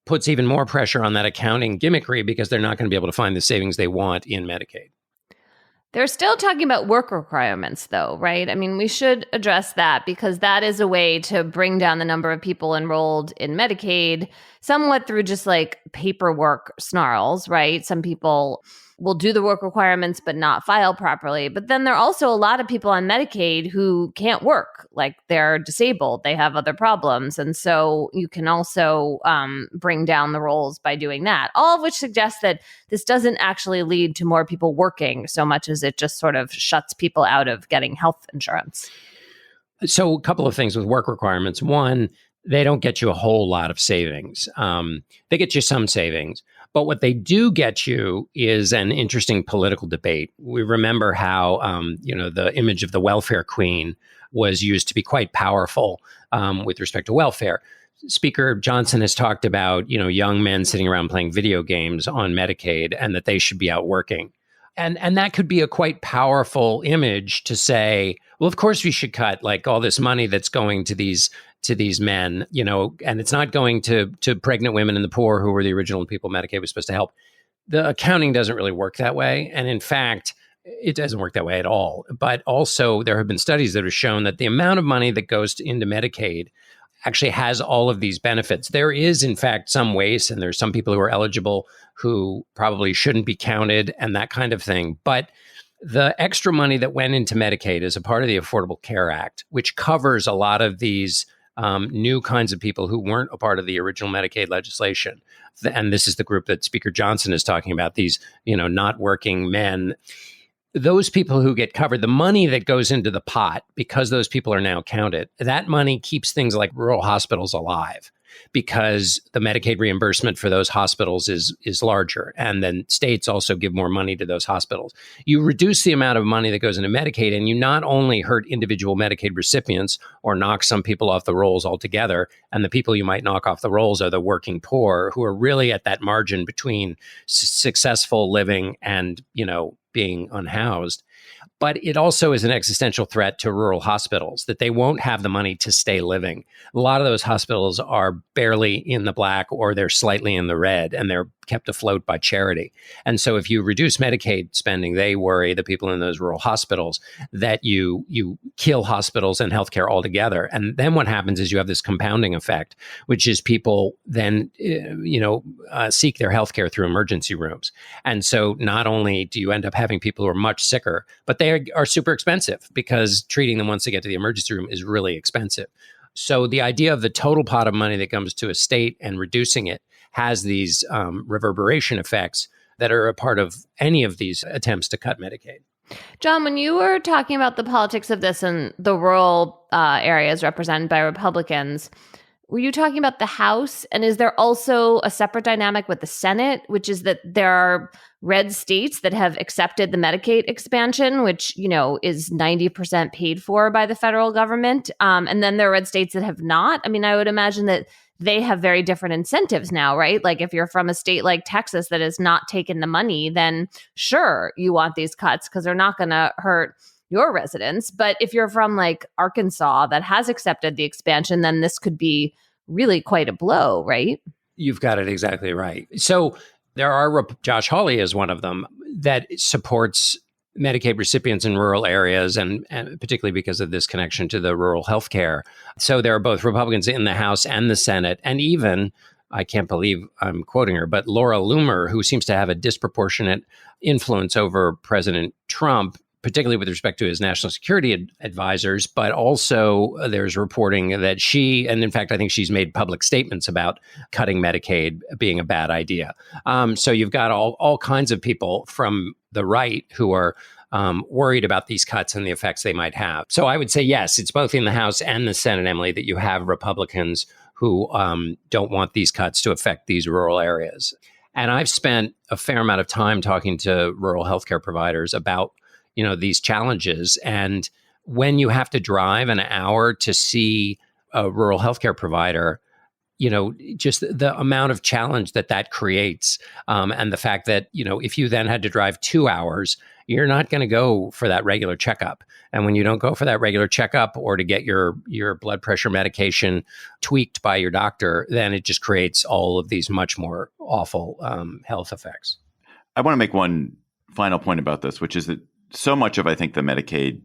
Speaker 4: puts even more pressure on that accounting gimmickry, because they're not going to be able to find the savings they want in Medicaid.
Speaker 1: They're still talking about work requirements, though, right? I mean, we should address that because that is a way to bring down the number of people enrolled in Medicaid, somewhat through just like paperwork snarls, right? Some people will do the work requirements but not file properly. But then there are also a lot of people on Medicaid who can't work, like they're disabled, they have other problems. And so you can also bring down the rolls by doing that, all of which suggests that this doesn't actually lead to more people working so much as it just sort of shuts people out of getting health insurance.
Speaker 4: So a couple of things with work requirements. One, they don't get you a whole lot of savings. They get you some savings. But what they do get you is an interesting political debate. We remember how, the image of the welfare queen was used to be quite powerful with respect to welfare. Speaker Johnson has talked about, young men sitting around playing video games on Medicaid and that they should be out working. And that could be a quite powerful image to say, well, of course we should cut like all this money that's going to these men, and it's not going to pregnant women and the poor who were the original people Medicaid was supposed to help. The accounting doesn't really work that way. And in fact, it doesn't work that way at all. But also there have been studies that have shown that the amount of money that goes into Medicaid actually has all of these benefits. There is, in fact, some waste, and there's some people who are eligible who probably shouldn't be counted and that kind of thing. But the extra money that went into Medicaid is a part of the Affordable Care Act, which covers a lot of these new kinds of people who weren't a part of the original Medicaid legislation. And this is the group that Speaker Johnson is talking about, these, not working men. Those people who get covered, the money that goes into the pot, because those people are now counted, that money keeps things like rural hospitals alive because the Medicaid reimbursement for those hospitals is larger. And then states also give more money to those hospitals. You reduce the amount of money that goes into Medicaid, and you not only hurt individual Medicaid recipients or knock some people off the rolls altogether, and the people you might knock off the rolls are the working poor who are really at that margin between successful living and, being unhoused. But it also is an existential threat to rural hospitals that they won't have the money to stay living. A lot of those hospitals are barely in the black or they're slightly in the red, and they're kept afloat by charity. And so if you reduce Medicaid spending, they worry, the people in those rural hospitals, that you kill hospitals and healthcare altogether. And then what happens is you have this compounding effect, which is people then, seek their healthcare through emergency rooms. And so not only do you end up having people who are much sicker, but they are super expensive because treating them once they get to the emergency room is really expensive. So the idea of the total pot of money that comes to a state and reducing it has these reverberation effects that are a part of any of these attempts to cut Medicaid.
Speaker 1: John, when you were talking about the politics of this and the rural areas represented by Republicans, were you talking about the House? And is there also a separate dynamic with the Senate, which is that there are red states that have accepted the Medicaid expansion, which, is 90% paid for by the federal government. And then there are red states that have not. I mean, I would imagine that they have very different incentives now, right? Like if you're from a state like Texas that has not taken the money, then sure, you want these cuts because they're not going to hurt your residents. But if you're from like Arkansas that has accepted the expansion, then this could be really quite a blow, right?
Speaker 4: You've got it exactly right. So there are, Josh Hawley is one of them, that supports Medicaid recipients in rural areas, and particularly because of this connection to the rural health care. So there are both Republicans in the House and the Senate, and even, I can't believe I'm quoting her, but Laura Loomer, who seems to have a disproportionate influence over President Trump, particularly with respect to his national security advisors, but also there's reporting that she, and in fact, I think she's made public statements about cutting Medicaid being a bad idea. So you've got all kinds of people from the right who are worried about these cuts and the effects they might have. So I would say, yes, it's both in the House and the Senate, Emily, that you have Republicans who don't want these cuts to affect these rural areas. And I've spent a fair amount of time talking to rural healthcare providers about these challenges. And when you have to drive an hour to see a rural healthcare provider, just the amount of challenge that creates. And the fact that, if you then had to drive 2 hours, you're not going to go for that regular checkup. And when you don't go for that regular checkup or to get your blood pressure medication tweaked by your doctor, then it just creates all of these much more awful health effects.
Speaker 2: I want to make one final point about this, which is that so much of, I think, the Medicaid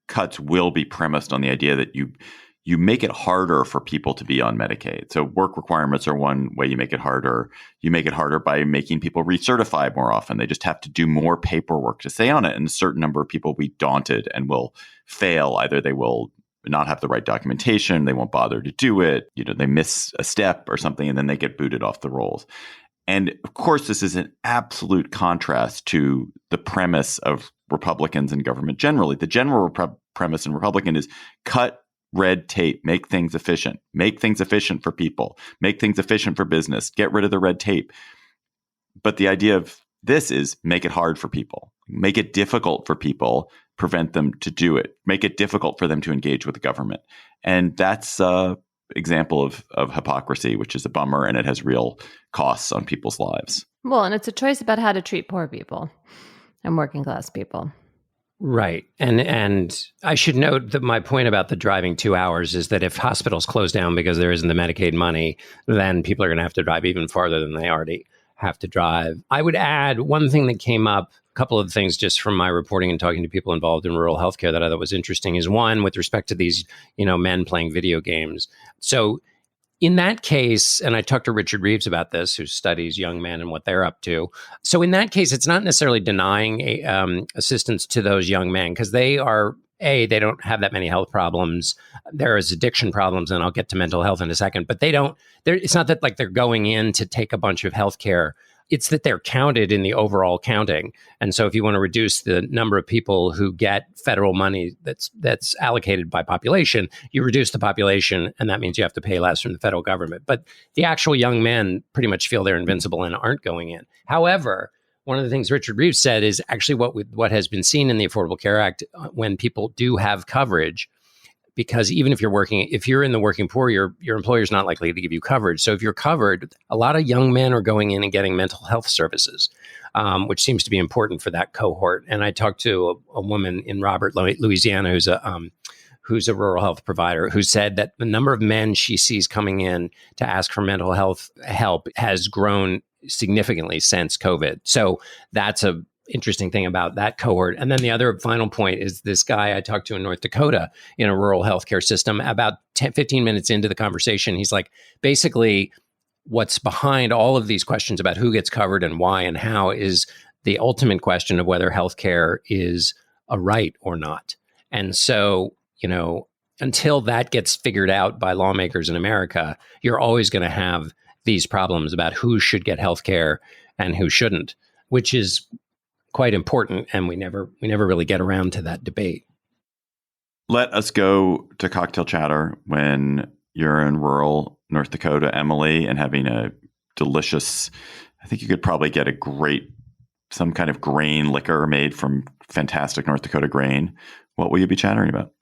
Speaker 2: cuts will be premised on the idea that you make it harder for people to be on Medicaid. So work requirements are one way you make it harder. You make it harder by making people recertify more often. They just have to do more paperwork to stay on it. And a certain number of people will be daunted and will fail. Either they will not have the right documentation, they won't bother to do it, they miss a step or something, and then they get booted off the rolls. And of course, this is an absolute contrast to the premise of Republicans and government generally. The general premise in Republican is cut red tape, make things efficient for people, make things efficient for business, get rid of the red tape. But the idea of this is make it hard for people, make it difficult for people, prevent them to do it, make it difficult for them to engage with the government. And that's an example of hypocrisy, which is a bummer, and it has real costs on people's lives.
Speaker 1: Well, and it's a choice about how to treat poor people and working class people.
Speaker 4: Right. And I should note that my point about the driving 2 hours is that if hospitals close down because there isn't the Medicaid money, then people are going to have to drive even farther than they already have to drive. I would add one thing that came up, a couple of things just from my reporting and talking to people involved in rural healthcare that I thought was interesting is one, with respect to these, men playing video games. So in that case, and I talked to Richard Reeves about this, who studies young men and what they're up to. So in that case, it's not necessarily denying assistance to those young men because they don't have that many health problems. There is addiction problems, and I'll get to mental health in a second. But it's not that like they're going in to take a bunch of health care. It's that they're counted in the overall counting. And so if you want to reduce the number of people who get federal money that's allocated by population, you reduce the population, and that means you have to pay less from the federal government. But the actual young men pretty much feel they're invincible and aren't going in. However, one of the things Richard Reeves said is actually what has been seen in the Affordable Care Act when people do have coverage, because even if you're in the working poor, your employer's not likely to give you coverage. So if you're covered, a lot of young men are going in and getting mental health services, which seems to be important for that cohort. And I talked to a woman in Robert, Louisiana, who's a rural health provider, who said that the number of men she sees coming in to ask for mental health help has grown significantly since COVID. So that's a interesting thing about that cohort. And then the other final point is this guy I talked to in North Dakota in a rural healthcare system. About 15 minutes into the conversation, he's like, basically, what's behind all of these questions about who gets covered and why and how is the ultimate question of whether healthcare is a right or not. And so, until that gets figured out by lawmakers in America, you're always going to have these problems about who should get healthcare and who shouldn't, which is quite important, and we never really get around to that debate.
Speaker 2: Let us go to cocktail chatter when you're in rural North Dakota, Emily, and having a delicious, I think you could probably get some kind of grain liquor made from fantastic North Dakota grain. What will you be chattering about?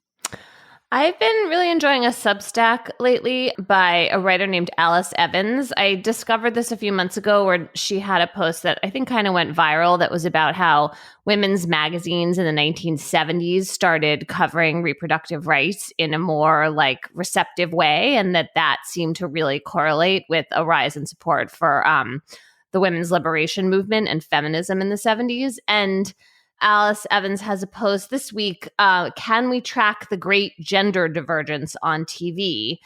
Speaker 1: I've been really enjoying a Substack lately by a writer named Alice Evans. I discovered this a few months ago where she had a post that I think kind of went viral that was about how women's magazines in the 1970s started covering reproductive rights in a more receptive way, and that seemed to really correlate with a rise in support for the women's liberation movement and feminism in the 70s. And Alice Evans has a post this week, can we track the great gender divergence on TV?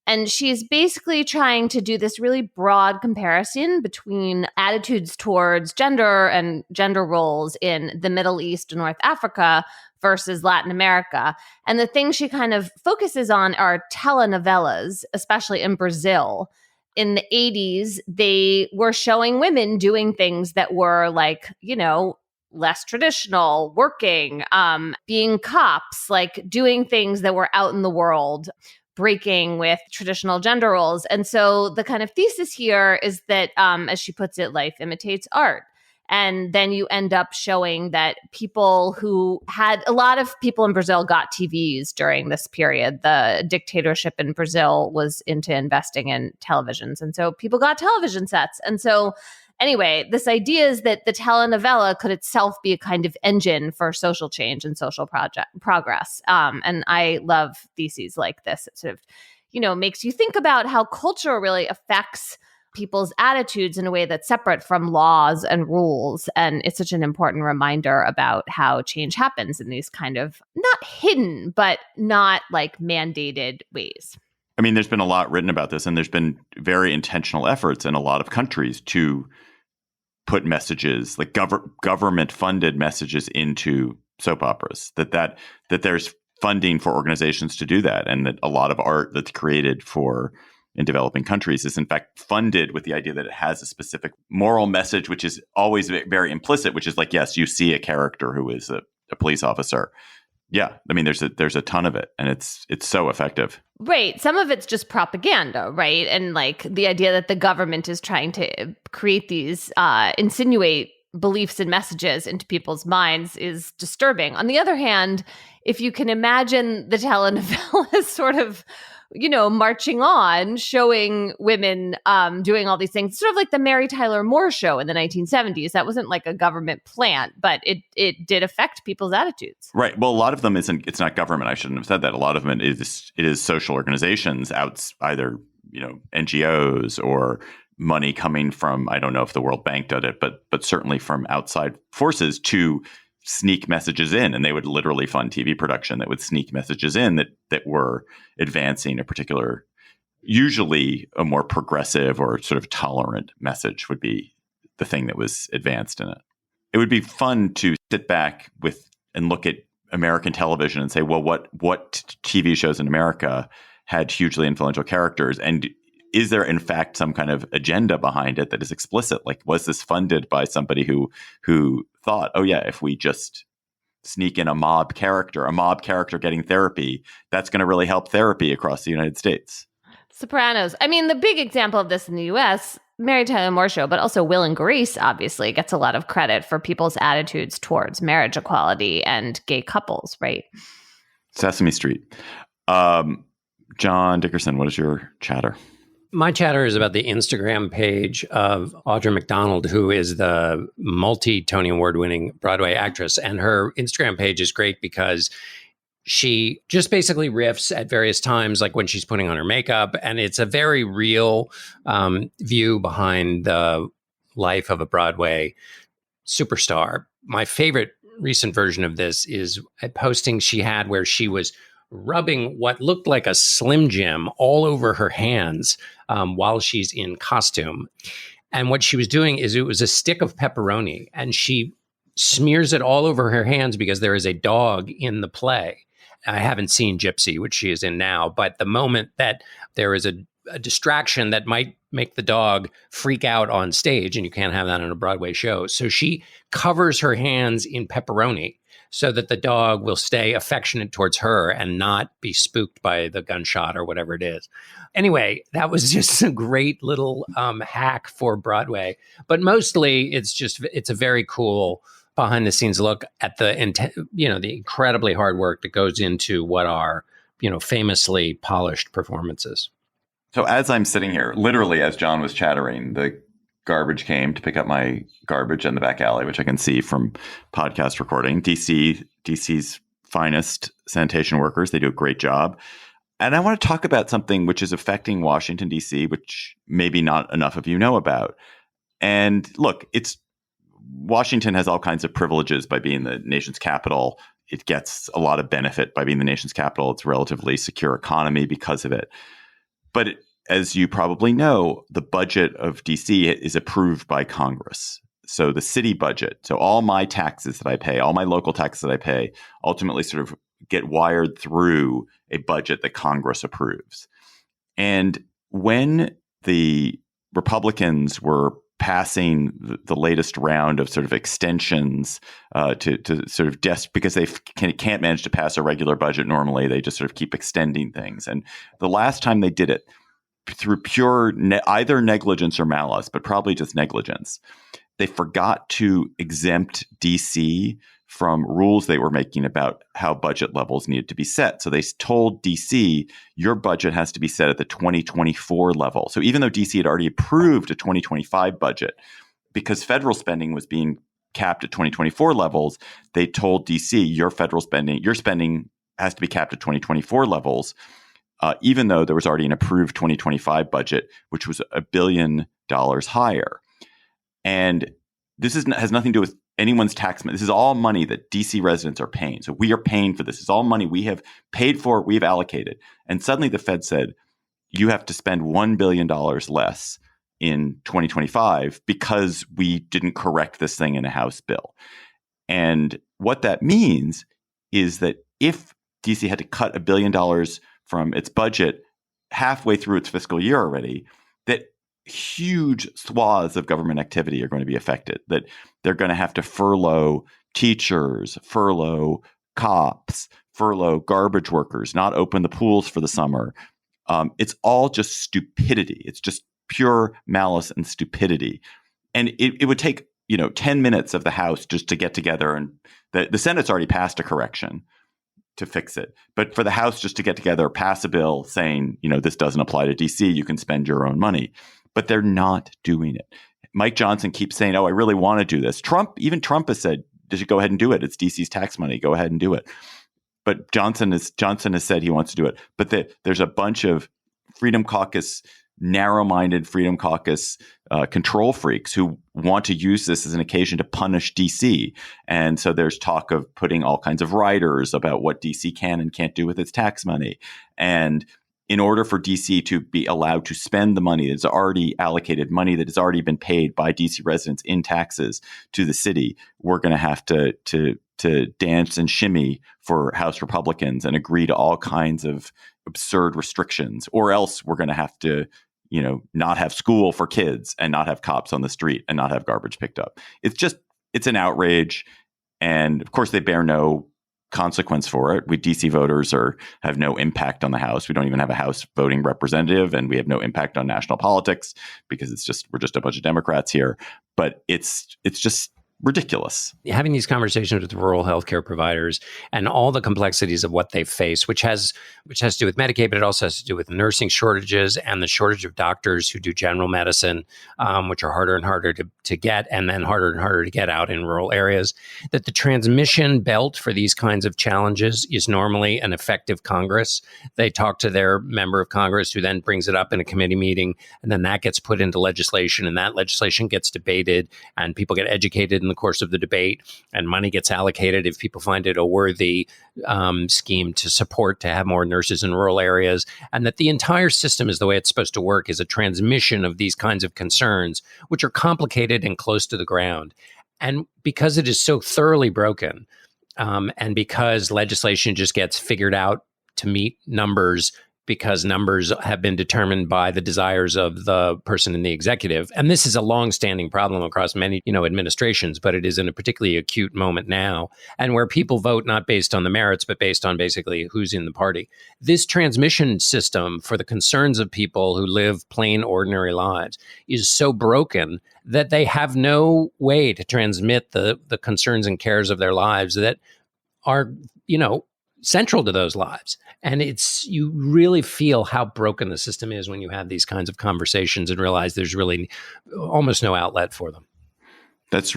Speaker 1: And she's basically trying to do this really broad comparison between attitudes towards gender and gender roles in the Middle East and North Africa versus Latin America. And the things she kind of focuses on are telenovelas, especially in Brazil. In the 80s, they were showing women doing things that were less traditional, working, being cops, doing things that were out in the world, breaking with traditional gender roles. And so the kind of thesis here is that, as she puts it, life imitates art. And then you end up showing that a lot of people in Brazil got TVs during this period. The dictatorship in Brazil was into investing in televisions. And so people got television sets. And so anyway, this idea is that the telenovela could itself be a kind of engine for social change and social progress. And I love theses like this. It sort of, makes you think about how culture really affects people's attitudes in a way that's separate from laws and rules. And it's such an important reminder about how change happens in these kind of not hidden, but not like mandated ways.
Speaker 2: I mean, there's been a lot written about this, and there's been very intentional efforts in a lot of countries to put messages, like government-funded messages, into soap operas. That there's funding for organizations to do that, and that a lot of art that's created in developing countries is in fact funded with the idea that it has a specific moral message, which is always very implicit, which is like, yes, you see a character who is a police officer. Yeah, I mean, there's a ton of it, and it's so effective.
Speaker 1: Right. Some of it's just propaganda, right? And like the idea that the government is trying to create these, insinuate beliefs and messages into people's minds is disturbing. On the other hand, if you can imagine the telenovela sort of, marching on, showing women doing all these things, sort of like the Mary Tyler Moore Show in the 1970s. That wasn't like a government plant, but it did affect people's attitudes.
Speaker 2: Right. Well, a lot of them it's not government. I shouldn't have said that. A lot of them it is social organizations, either NGOs or money coming from, I don't know if the World Bank did it, but certainly from outside forces to sneak messages in, and they would literally fund TV production that would sneak messages in that were advancing a particular, usually a more progressive or sort of tolerant message would be the thing that was advanced in it. It would be fun to sit back and look at American television and say, well, what TV shows in America had hugely influential characters, and is there in fact some kind of agenda behind it that is explicit? Like, was this funded by somebody who thought, oh yeah, if we just sneak in a mob character getting therapy, that's going to really help therapy across the United States?
Speaker 1: Sopranos. I mean, the big example of this in the U.S., Mary Tyler Moore Show, but also Will and Grace obviously gets a lot of credit for people's attitudes towards marriage equality and gay couples, right?
Speaker 2: Sesame Street. John Dickerson, what is your chatter?
Speaker 4: My chatter is about the Instagram page of Audra McDonald, who is the multi-Tony Award-winning Broadway actress. And her Instagram page is great because she just basically riffs at various times, like when she's putting on her makeup. And it's a very real view behind the life of a Broadway superstar. My favorite recent version of this is a posting she had where she was rubbing what looked like a Slim Jim all over her hands while she's in costume. And what she was doing is it was a stick of pepperoni, and she smears it all over her hands because there is a dog in the play. I haven't seen Gypsy, which she is in now, but the moment that there is a distraction that might make the dog freak out on stage, and you can't have that in a Broadway show. So she covers her hands in pepperoni so that the dog will stay affectionate towards her and not be spooked by the gunshot or whatever it is. Anyway, that was just a great little hack for Broadway. But mostly it's a very cool behind the scenes look at the incredibly hard work that goes into what are, famously polished performances.
Speaker 2: So as I'm sitting here, literally as John was chattering, the garbage came to pick up my garbage in the back alley, which I can see from podcast recording. DC's finest sanitation workers. They do a great job. And I want to talk about something which is affecting Washington, D.C., which maybe not enough of you know about. And look, Washington has all kinds of privileges by being the nation's capital. It gets a lot of benefit by being the nation's capital. It's a relatively secure economy because of it. But as you probably know, the budget of DC is approved by Congress. So the city budget, so all my taxes that I pay, all my local taxes that I pay, ultimately sort of get wired through a budget that Congress approves. And when the Republicans were passing the latest round of sort of extensions to sort of because they can't manage to pass a regular budget normally, they just sort of keep extending things. And the last time they did it, through pure either negligence or malice, but probably just negligence, they forgot to exempt DC from rules they were making about how budget levels needed to be set. So they told DC, your budget has to be set at the 2024 level. So even though DC had already approved a 2025 budget, because federal spending was being capped at 2024 levels, they told DC, your spending has to be capped at 2024 levels. Even though there was already an approved 2025 budget, which was $1 billion higher. And this has nothing to do with anyone's tax money. This is all money that DC residents are paying. So we are paying for this. It's all money we have paid for, we have allocated. And suddenly the Fed said, you have to spend $1 billion less in 2025 because we didn't correct this thing in a House bill. And what that means is that if DC had to cut $1 billion from its budget halfway through its fiscal year already, that huge swaths of government activity are going to be affected, that they're going to have to furlough teachers, furlough cops, furlough garbage workers, not open the pools for the summer. It's all just stupidity. It's just pure malice and stupidity. And it would take 10 minutes of the House just to get together, and the Senate's already passed a correction to fix it. But for the House just to get together, pass a bill saying, this doesn't apply to DC, you can spend your own money. But they're not doing it. Mike Johnson keeps saying, I really want to do this. Even Trump has said, you should go ahead and do it. It's DC's tax money. Go ahead and do it. But Johnson has said he wants to do it. But there's a bunch of Freedom Caucus, narrow-minded Freedom Caucus control freaks who want to use this as an occasion to punish DC. And so there's talk of putting all kinds of riders about what DC can and can't do with its tax money. And in order for DC to be allowed to spend the money that's already allocated, money that has already been paid by DC residents in taxes to the city, we're going to have to dance and shimmy for House Republicans and agree to all kinds of absurd restrictions, or else we're going to have to, not have school for kids and not have cops on the street and not have garbage picked up. It's an outrage. And of course, they bear no consequence for it. We DC voters have no impact on the House. We don't even have a House voting representative, and we have no impact on national politics because we're just a bunch of Democrats here. But it's just ridiculous.
Speaker 4: Having these conversations with rural healthcare providers and all the complexities of what they face, which has to do with Medicaid, but it also has to do with nursing shortages and the shortage of doctors who do general medicine, which are harder and harder to get, and then harder and harder to get out in rural areas. That the transmission belt for these kinds of challenges is normally an effective Congress. They talk to their member of Congress, who then brings it up in a committee meeting, and then that gets put into legislation, and that legislation gets debated, and people get educated in the course of the debate, and money gets allocated if people find it a worthy scheme to support to have more nurses in rural areas, and that the entire system is the way it's supposed to work, is a transmission of these kinds of concerns, which are complicated and close to the ground. And because it is so thoroughly broken, and because legislation just gets figured out to meet numbers, because numbers have been determined by the desires of the person in the executive. And this is a long-standing problem across many, administrations, but it is in a particularly acute moment now, and where people vote not based on the merits, but based on basically who's in the party. This transmission system for the concerns of people who live plain, ordinary lives is so broken that they have no way to transmit the concerns and cares of their lives that are, central to those lives. And you really feel how broken the system is when you have these kinds of conversations and realize there's really almost no outlet for them.
Speaker 2: That's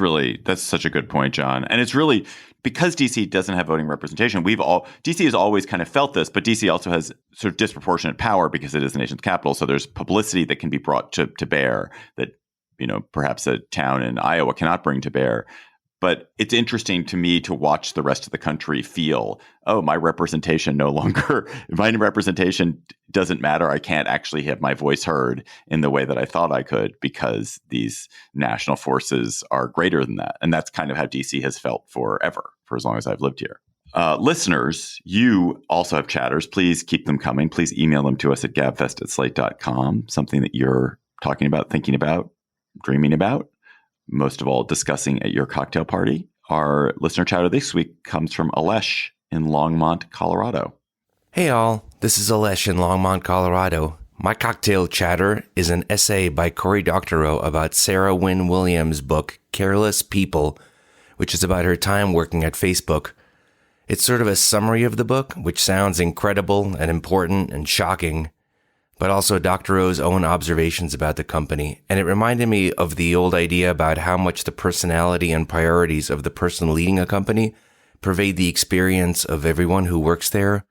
Speaker 2: such a good point, John. And it's really because DC doesn't have voting representation. DC has always kind of felt this, but DC also has sort of disproportionate power because it is the nation's capital. So there's publicity that can be brought to bear that, perhaps a town in Iowa cannot bring to bear. But it's interesting to me to watch the rest of the country feel, my representation doesn't matter. I can't actually have my voice heard in the way that I thought I could because these national forces are greater than that. And that's kind of how DC has felt forever, for as long as I've lived here. Listeners, you also have chatters. Please keep them coming. Please email them to us at gabfest@slate.com. Something that you're talking about, thinking about, dreaming about, most of all, discussing at your cocktail party. Our listener chatter this week comes from Alesh in Longmont, Colorado.
Speaker 5: Hey all, this is Alesh in Longmont, Colorado. My cocktail chatter is an essay by Cory Doctorow about Sarah Wynne Williams' book, Careless People, which is about her time working at Facebook. It's sort of a summary of the book, which sounds incredible and important and shocking, but also Doctorow's own observations about the company. And it reminded me of the old idea about how much the personality and priorities of the person leading a company pervade the experience of everyone who works there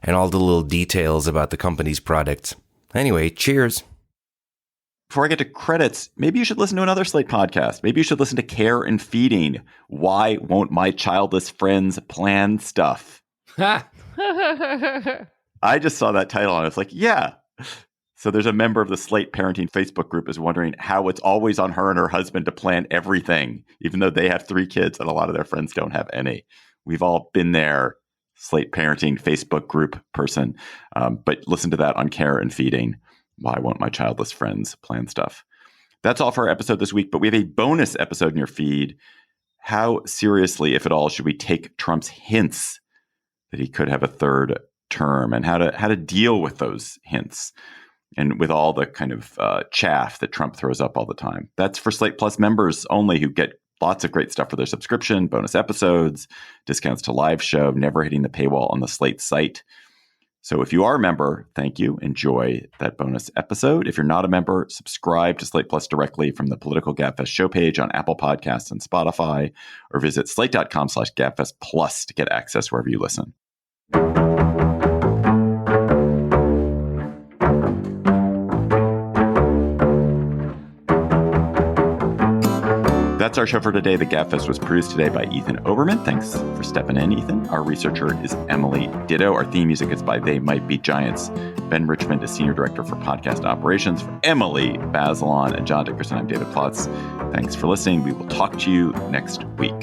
Speaker 5: and all the little details about the company's products. Anyway, cheers.
Speaker 2: before I get to credits, maybe you should listen to another Slate podcast. Maybe you should listen to Care and Feeding. Why won't my childless friends plan stuff? I just saw that title and I was like, yeah. So there's a member of the Slate Parenting Facebook group is wondering how it's always on her and her husband to plan everything, even though they have 3 kids and a lot of their friends don't have any. We've all been there, Slate Parenting Facebook group person. But listen to that on Care and Feeding. Why won't my childless friends plan stuff? That's all for our episode this week, but we have a bonus episode in your feed. How seriously, if at all, should we take Trump's hints that he could have a third term, and how to deal with those hints and with all the kind of chaff that Trump throws up all the time? That's for Slate Plus members only, who get lots of great stuff for their subscription, bonus episodes, discounts to live show, never hitting the paywall on the Slate site. So if you are a member, thank you. Enjoy that bonus episode. If you're not a member, subscribe to Slate Plus directly from the Political Gabfest show page on Apple Podcasts and Spotify, or visit slate.com/Gabfest Plus to get access wherever you listen. That's our show for today. The Gabfest was produced today by Ethan Oberman. Thanks for stepping in, Ethan. Our researcher is Emily Ditto. Our theme music is by They Might Be Giants. Ben Richmond is Senior Director for Podcast Operations. For Emily, Bazelon, and John Dickerson, I'm David Plotz. Thanks for listening. We will talk to you next week.